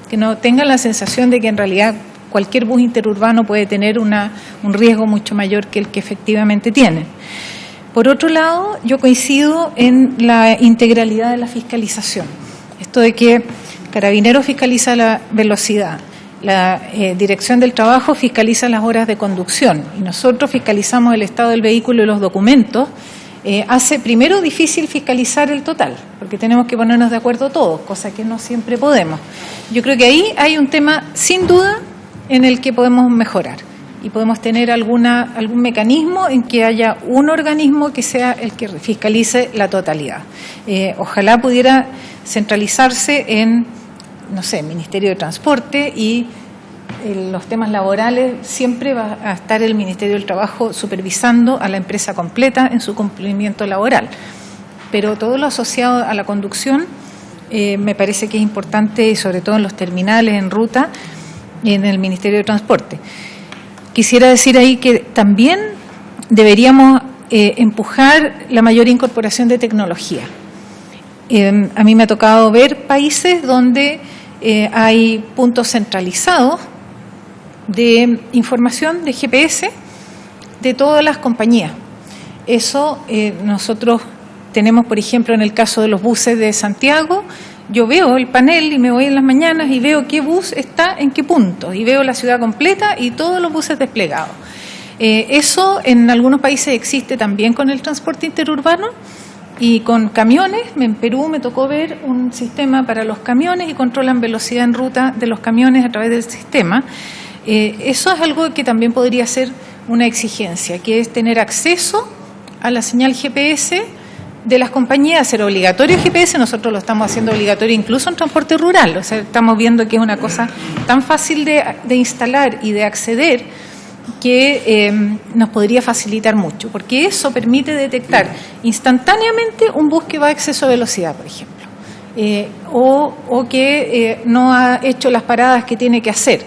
que no tengan la sensación de que en realidad cualquier bus interurbano puede tener un riesgo mucho mayor que el que efectivamente tienen. Por otro lado, yo coincido en la integralidad de la fiscalización. Esto de que Carabineros fiscaliza la velocidad, la Dirección del Trabajo fiscaliza las horas de conducción y nosotros fiscalizamos el estado del vehículo y los documentos, hace primero difícil fiscalizar el total, porque tenemos que ponernos de acuerdo todos, cosa que no siempre podemos. Yo creo que ahí hay un tema, sin duda, en el que podemos mejorar. Y podemos tener algún mecanismo en que haya un organismo que sea el que fiscalice la totalidad. Ojalá pudiera centralizarse en, no sé, Ministerio de Transporte, y los temas laborales siempre va a estar el Ministerio del Trabajo supervisando a la empresa completa en su cumplimiento laboral. Pero todo lo asociado a la conducción me parece que es importante, y sobre todo en los terminales, en ruta, en el Ministerio de Transporte. Quisiera decir ahí que también deberíamos empujar la mayor incorporación de tecnología. A mí me ha tocado ver países donde hay puntos centralizados de información de GPS de todas las compañías. Eso nosotros tenemos, por ejemplo, en el caso de los buses de Santiago. Yo veo el panel y me voy en las mañanas y veo qué bus está en qué punto, y veo la ciudad completa y todos los buses desplegados. Eso en algunos países existe también con el transporte interurbano y con camiones. En Perú me tocó ver un sistema para los camiones y controlan velocidad en ruta de los camiones a través del sistema. Eso es algo que también podría ser una exigencia, que es tener acceso a la señal GPS de las compañías, hacer obligatorio GPS. Nosotros lo estamos haciendo obligatorio incluso en transporte rural. O sea, estamos viendo que es una cosa tan fácil de instalar y de acceder que nos podría facilitar mucho, porque eso permite detectar instantáneamente un bus que va a exceso de velocidad, por ejemplo, o que no ha hecho las paradas que tiene que hacer.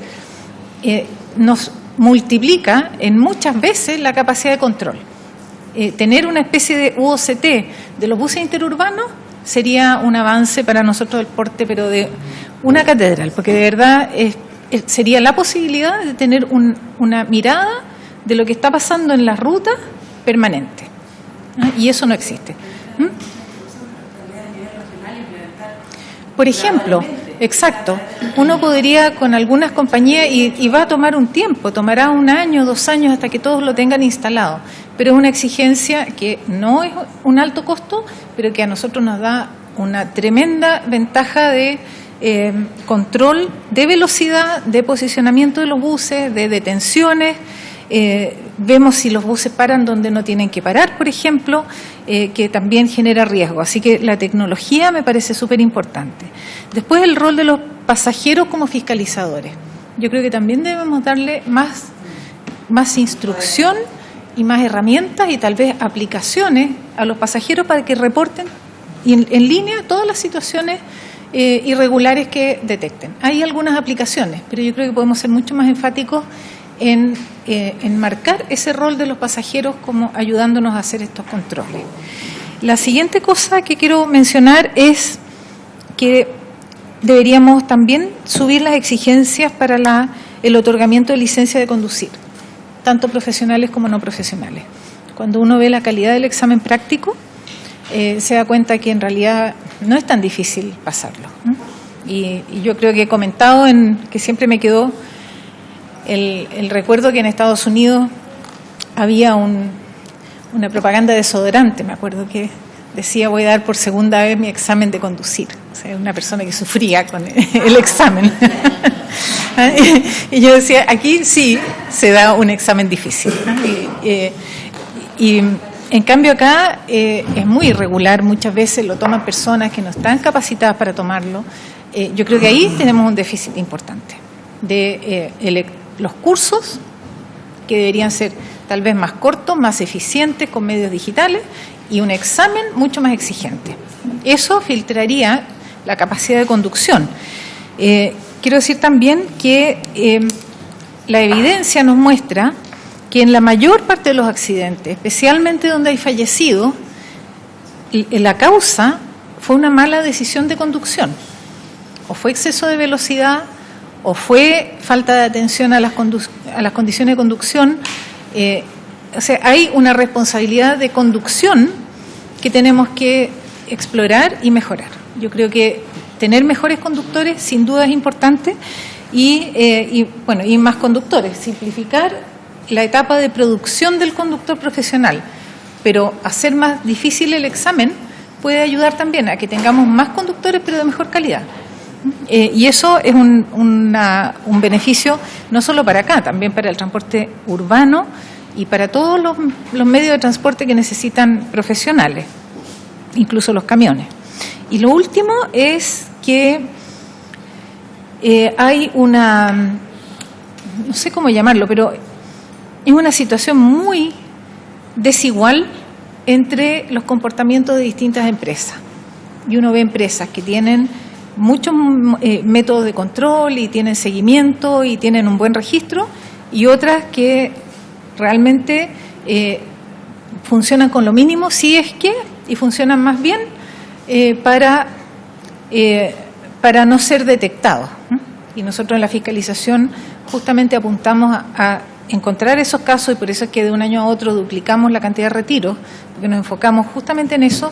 Nos multiplica en muchas veces la capacidad de control. tener una especie de UOCT de los buses interurbanos sería un avance para nosotros del porte, pero de una catedral, porque de verdad sería la posibilidad de tener una mirada de lo que está pasando en la ruta permanente. Y eso no existe. Por ejemplo, exacto, uno podría con algunas compañías, y va a tomar un tiempo, tomará 1 año, 2 años hasta que todos lo tengan instalado, pero es una exigencia que no es un alto costo, pero que a nosotros nos da una tremenda ventaja de control de velocidad, de posicionamiento de los buses, de detenciones. Vemos si los buses paran donde no tienen que parar, por ejemplo, que también genera riesgo. Así que la tecnología me parece súper importante. Después, el rol de los pasajeros como fiscalizadores. Yo creo que también debemos darle más instrucción y más herramientas y tal vez aplicaciones a los pasajeros para que reporten en línea todas las situaciones irregulares que detecten. Hay algunas aplicaciones, pero yo creo que podemos ser mucho más enfáticos en marcar ese rol de los pasajeros como ayudándonos a hacer estos controles. La siguiente cosa que quiero mencionar es que deberíamos también subir las exigencias para el otorgamiento de licencia de conducir, tanto profesionales como no profesionales. Cuando uno ve la calidad del examen práctico, se da cuenta que en realidad no es tan difícil pasarlo, ¿no? Y yo creo que he comentado que siempre me quedó el recuerdo que en Estados Unidos había una propaganda de desodorante, me acuerdo que decía: voy a dar por segunda vez mi examen de conducir. O sea, una persona que sufría con el examen. Y yo decía, aquí sí se da un examen difícil, ¿no? Y en cambio acá es muy irregular, muchas veces lo toman personas que no están capacitadas para tomarlo. Yo creo que ahí tenemos un déficit importante de los cursos, que deberían ser tal vez más cortos, más eficientes, con medios digitales, y un examen mucho más exigente. Eso filtraría la capacidad de conducción. Quiero decir también que la evidencia nos muestra que en la mayor parte de los accidentes, especialmente donde hay fallecidos, la causa fue una mala decisión de conducción, o fue exceso de velocidad, o fue falta de atención a las condiciones de conducción. O sea, hay una responsabilidad de conducción que tenemos que explorar y mejorar. Yo creo que tener mejores conductores sin duda es importante y más conductores, simplificar la etapa de producción del conductor profesional, pero hacer más difícil el examen puede ayudar también a que tengamos más conductores pero de mejor calidad. Y eso es un beneficio no solo para acá, también para el transporte urbano y para todos los medios de transporte que necesitan profesionales, incluso los camiones. Y lo último es que hay no sé cómo llamarlo, pero es una situación muy desigual entre los comportamientos de distintas empresas. Y uno ve empresas que tienen muchos métodos de control y tienen seguimiento y tienen un buen registro, y otras que realmente funcionan con lo mínimo, y funcionan más bien para no ser detectados. Y nosotros en la fiscalización justamente apuntamos a encontrar esos casos, y por eso es que de un año a otro duplicamos la cantidad de retiros, porque nos enfocamos justamente en eso,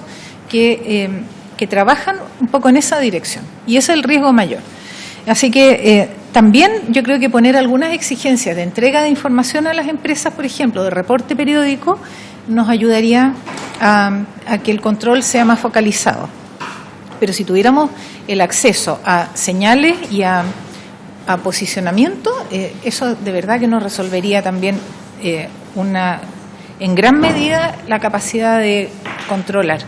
que trabajan un poco en esa dirección, y ese es el riesgo mayor. Así que también yo creo que poner algunas exigencias de entrega de información a las empresas, por ejemplo, de reporte periódico, nos ayudaría a que el control sea más focalizado. Pero si tuviéramos el acceso a señales y a posicionamiento, eso de verdad que nos resolvería también en gran medida la capacidad de controlar,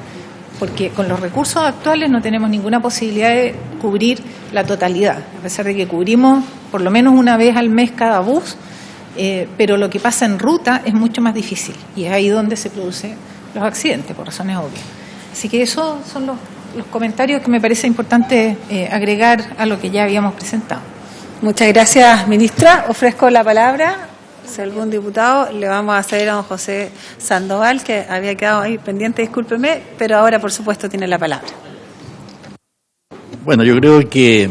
porque con los recursos actuales no tenemos ninguna posibilidad de cubrir la totalidad, a pesar de que cubrimos por lo menos una vez al mes cada bus, pero lo que pasa en ruta es mucho más difícil, y es ahí donde se producen los accidentes, por razones obvias. Así que esos son los comentarios que me parece importante agregar a lo que ya habíamos presentado.
Muchas gracias, ministra. Ofrezco la palabra Si algún diputado, le vamos a hacer a don José Sandoval, que había quedado ahí pendiente, discúlpeme, pero ahora, por supuesto, tiene la palabra.
Bueno, yo creo que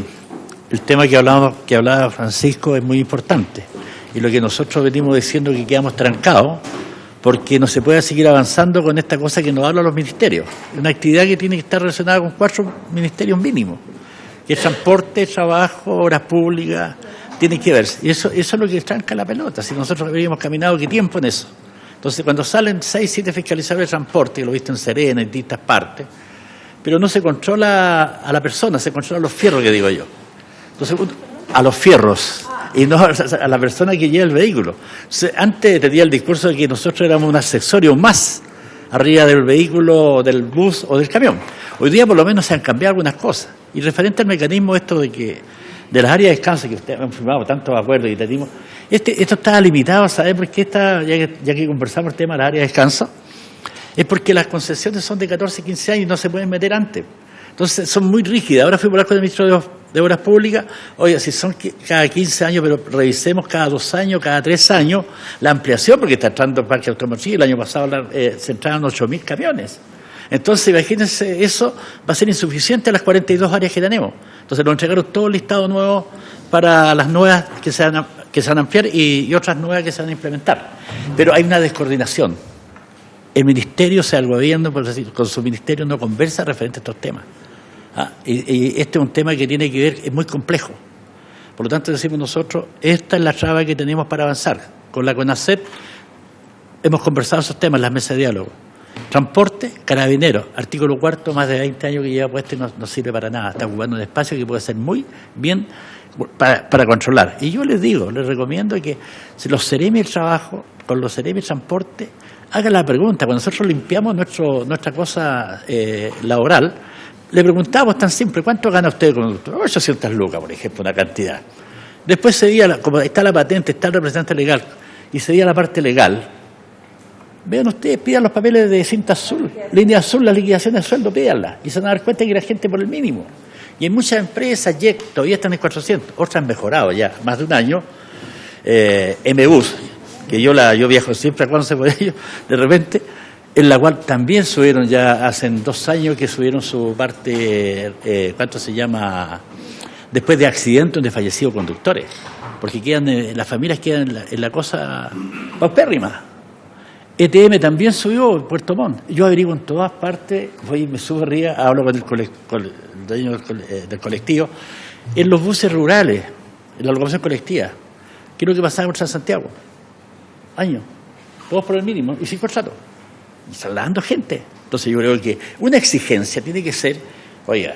el tema que hablaba Francisco es muy importante. Y lo que nosotros venimos diciendo es que quedamos trancados porque no se puede seguir avanzando con esta cosa que nos hablan los ministerios. Una actividad que tiene que estar relacionada con 4 ministerios mínimos, que es transporte, trabajo, obras públicas, tiene que verse. Y eso es lo que tranca la pelota. Si nosotros habríamos caminado, ¿qué tiempo en eso? Entonces, cuando salen 6, 7 fiscalizadores de transporte, que lo he visto en Serena, en distintas partes, pero no se controla a la persona, se controla a los fierros, que digo yo. Entonces, a los fierros, y no a la persona que lleva el vehículo. Antes tenía el discurso de que nosotros éramos un accesorio más arriba del vehículo, del bus o del camión. Hoy día por lo menos se han cambiado algunas cosas. Y referente al mecanismo esto de las áreas de descanso, que ustedes han firmado tantos acuerdos y tenemos, esto está limitado, ¿sabe por qué está, ya que conversamos el tema de las áreas de descanso? Es porque las concesiones son de 14, 15 años y no se pueden meter antes. Entonces son muy rígidas. Ahora fui por hablar con el ministro de Obras Públicas. Oiga, si son cada 15 años, pero revisemos cada 2 años, cada 3 años, la ampliación, porque está entrando el parque automotriz. El año pasado se entraron 8.000 camiones. Entonces, imagínense, eso va a ser insuficiente a las 42 áreas que tenemos. Entonces, nos entregaron todo el listado nuevo para las nuevas que se van a ampliar y otras nuevas que se van a implementar. Pero hay una descoordinación. El ministerio, o sea, el gobierno, por decir, con su ministerio no conversa referente a estos temas. Y este es un tema que tiene que ver, es muy complejo. Por lo tanto, decimos nosotros, esta es la traba que tenemos para avanzar. Con la CONACEP hemos conversado esos temas en las mesas de diálogo. Transporte, carabineros, artículo 4, más de 20 años que lleva puesto y no sirve para nada. Está ocupando un espacio que puede ser muy bien para controlar. Y yo les recomiendo que si los seremi del trabajo, con los seremi del transporte, hagan la pregunta. Cuando nosotros limpiamos nuestra cosa laboral, le preguntamos tan simple, ¿cuánto gana usted como conductor? 800 lucas, por ejemplo, una cantidad. Después se veía, como está la patente, está el representante legal, y se veía la parte legal. Vean ustedes, pidan los papeles de cinta azul, línea azul, las liquidaciones de sueldo, pídanlas. Y se van a dar cuenta que la gente por el mínimo. Y en muchas empresas, JEC, todavía están en 400, otras han mejorado ya, más de un año. MBus, que yo viajo siempre a cuando se puede ello, de repente, en la cual también subieron ya hace 2 años que subieron su parte, ¿cuánto se llama? Después de accidentes donde fallecidos conductores, porque las familias quedan en la cosa paupérrima. ETM también subió en Puerto Montt. Yo averiguo en todas partes, voy y me subo arriba, hablo con el dueño del colectivo, en los buses rurales, en la locomoción colectiva. ¿Qué es lo que pasaba en Santiago? Años, todos por el mínimo y sin contrato. Y trasladando gente. Entonces yo creo que una exigencia tiene que ser, oiga,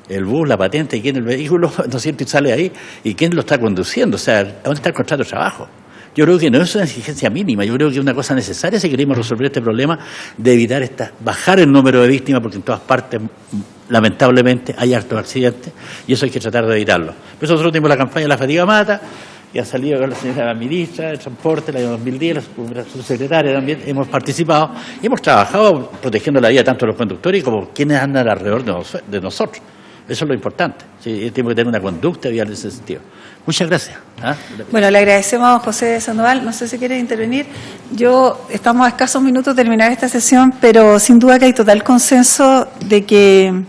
el bus, la patente, quién el vehículo, ¿no es cierto? Y sale ahí, y quién lo está conduciendo, o sea, ¿dónde está el contrato de trabajo? Yo creo que no es una exigencia mínima, yo creo que es una cosa necesaria si queremos resolver este problema de evitar bajar el número de víctimas, porque en todas partes, lamentablemente, hay hartos accidentes, y eso hay que tratar de evitarlo. Por eso nosotros tenemos la campaña de la fatiga mata, y ha salido con la señora ministra de Transporte, la de 2010, la subsecretaria también, hemos participado y hemos trabajado protegiendo la vida tanto de los conductores como quienes andan alrededor de nosotros. Eso es lo importante. Sí, tenemos que tener una conducta vial en ese sentido. Muchas gracias.
Bueno, le agradecemos a José Sandoval. No sé si quiere intervenir. Estamos a escasos minutos de terminar esta sesión, pero sin duda que hay total consenso de que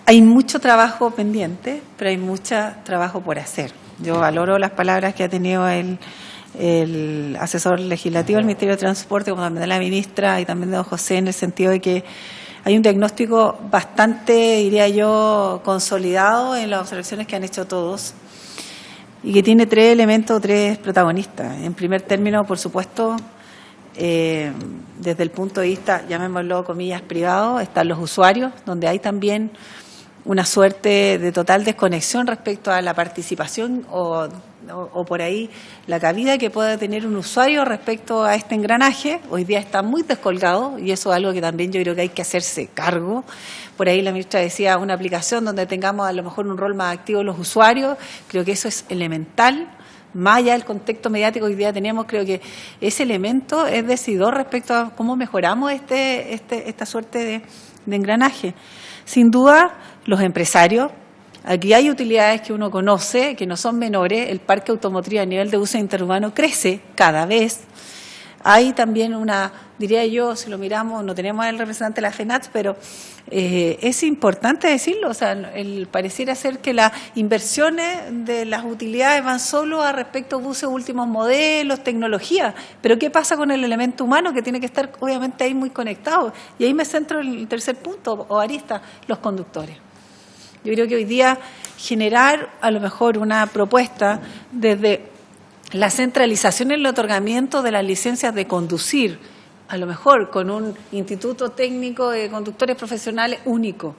hay mucho trabajo pendiente, pero hay mucho trabajo por hacer. Yo valoro las palabras que ha tenido el asesor legislativo del Ministerio de Transporte, como también de la ministra y también de don José, en el sentido de que hay un diagnóstico bastante, diría yo, consolidado en las observaciones que han hecho todos y que tiene 3 elementos, 3 protagonistas. En primer término, por supuesto, desde el punto de vista, llamémoslo comillas, privado, están los usuarios, donde hay también una suerte de total desconexión respecto a la participación o por ahí la cabida que puede tener un usuario respecto a este engranaje. Hoy día está muy descolgado y eso es algo que también yo creo que hay que hacerse cargo. Por ahí la ministra decía una aplicación donde tengamos a lo mejor un rol más activo los usuarios. Creo que eso es elemental. Más allá del contexto mediático que hoy día tenemos, creo que ese elemento es decidor respecto a cómo mejoramos esta suerte de engranaje. Sin duda, los empresarios, Aquí hay utilidades que uno conoce, que no son menores. El parque automotriz a nivel de uso interurbano crece cada vez. Hay también diría yo, si lo miramos, no tenemos al representante de la FENATS, pero es importante decirlo. O sea, pareciera ser que las inversiones de las utilidades van solo a respecto a buses últimos modelos, tecnología. Pero ¿qué pasa con el elemento humano que tiene que estar obviamente ahí muy conectado? Y ahí me centro en el tercer punto, o arista, los conductores. Yo creo que hoy día generar a lo mejor una propuesta desde la centralización en el otorgamiento de las licencias de conducir, a lo mejor con un instituto técnico de conductores profesionales único,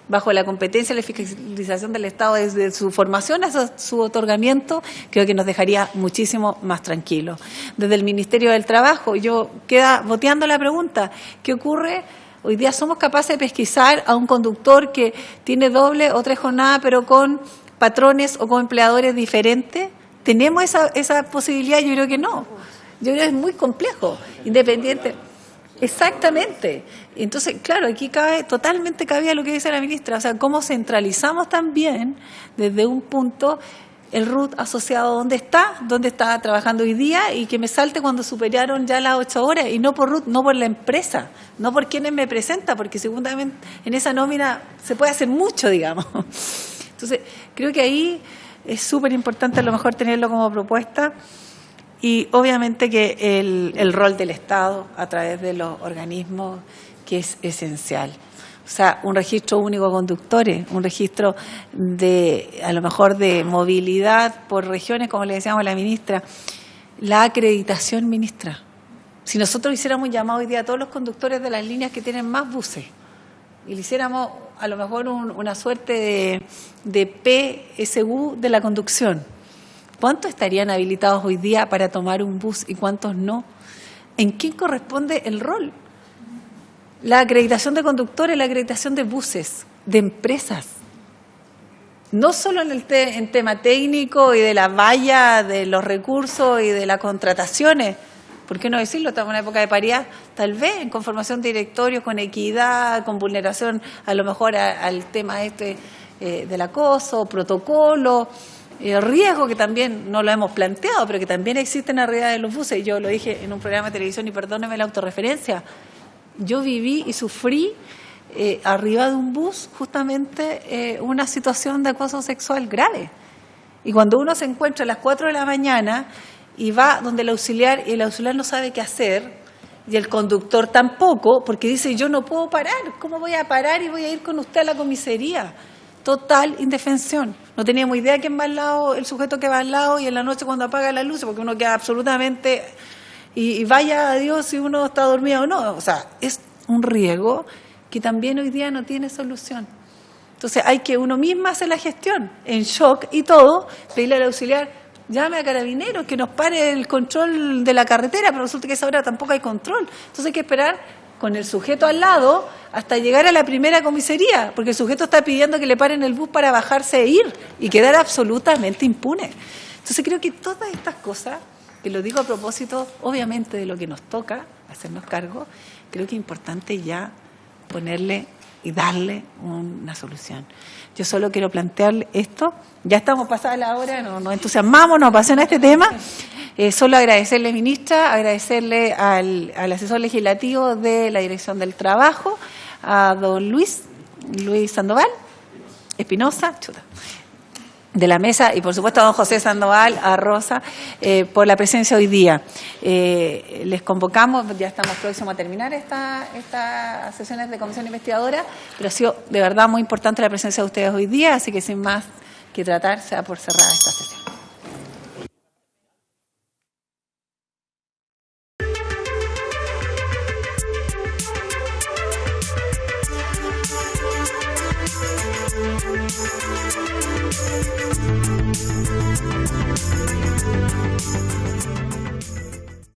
bajo la competencia y la fiscalización del Estado desde su formación hasta su otorgamiento, creo que nos dejaría muchísimo más tranquilos. Desde el Ministerio del Trabajo, queda boteando la pregunta, ¿qué ocurre? Hoy día somos capaces de pesquisar a un conductor que tiene 2 o 3 jornadas, pero con patrones o con empleadores diferentes. ¿Tenemos esa posibilidad? Yo creo que no. Yo creo que es muy complejo, independiente. Exactamente. Entonces, claro, aquí totalmente cabía lo que dice la ministra, o sea, cómo centralizamos también desde un punto el RUT asociado a dónde está trabajando hoy día y que me salte cuando superaron ya las 8 horas, y no por RUT, no por la empresa, no por quienes me presentan, porque seguramente en esa nómina se puede hacer mucho, digamos. Entonces, creo que ahí es súper importante a lo mejor tenerlo como propuesta, y obviamente que el rol del Estado a través de los organismos, que es esencial. O sea, un registro único de conductores, un registro a lo mejor de movilidad por regiones, como le decíamos a la ministra, la acreditación, ministra. Si nosotros hiciéramos un llamado hoy día a todos los conductores de las líneas que tienen más buses, y le hiciéramos a lo mejor una suerte de PSU de la conducción, ¿cuántos estarían habilitados hoy día para tomar un bus y cuántos no? ¿En quién corresponde el rol? La acreditación de conductores, la acreditación de buses, de empresas. No solo en tema técnico y de la valla, de los recursos y de las contrataciones. ¿Por qué no decirlo? Estamos en una época de paridad, tal vez en conformación de directorios, con equidad, con vulneración a lo mejor al tema del acoso, protocolo, riesgo que también no lo hemos planteado, pero que también existen arriba de los buses. Yo lo dije en un programa de televisión y perdóneme la autorreferencia. Yo viví y sufrí arriba de un bus justamente una situación de acoso sexual grave. Y cuando uno se encuentra a las 4 de la mañana y va donde el auxiliar, y el auxiliar no sabe qué hacer, y el conductor tampoco, porque dice, yo no puedo parar, ¿cómo voy a parar y voy a ir con usted a la comisaría? Total indefensión. No teníamos idea quién va al lado, el sujeto que va al lado, y en la noche cuando apaga la luz, porque uno queda absolutamente... Y vaya a Dios si uno está dormido o no. O sea, es un riesgo que también hoy día no tiene solución. Entonces hay que uno misma hacer la gestión, en shock y todo, pedirle al auxiliar, llame a Carabineros que nos pare el control de la carretera, pero resulta que a esa hora tampoco hay control. Entonces hay que esperar con el sujeto al lado hasta llegar a la primera comisaría, porque el sujeto está pidiendo que le paren el bus para bajarse e ir y quedar absolutamente impune. Entonces creo que todas estas cosas, que lo digo a propósito, obviamente, de lo que nos toca, hacernos cargo, creo que es importante ya ponerle y darle una solución. Yo solo quiero plantearle esto, ya estamos pasada la hora, nos entusiasmamos, nos apasiona este tema, solo agradecerle, ministra, agradecerle al asesor legislativo de la Dirección del Trabajo, a don Luis Sandoval Espinosa, de la mesa, y por supuesto a don José Sandoval, a Rosa, por la presencia hoy día. Les convocamos, ya estamos próximos a terminar estas sesiones de comisión investigadora, pero ha sido de verdad muy importante la presencia de ustedes hoy día, así que sin más que tratar, se da por cerrada esta sesión.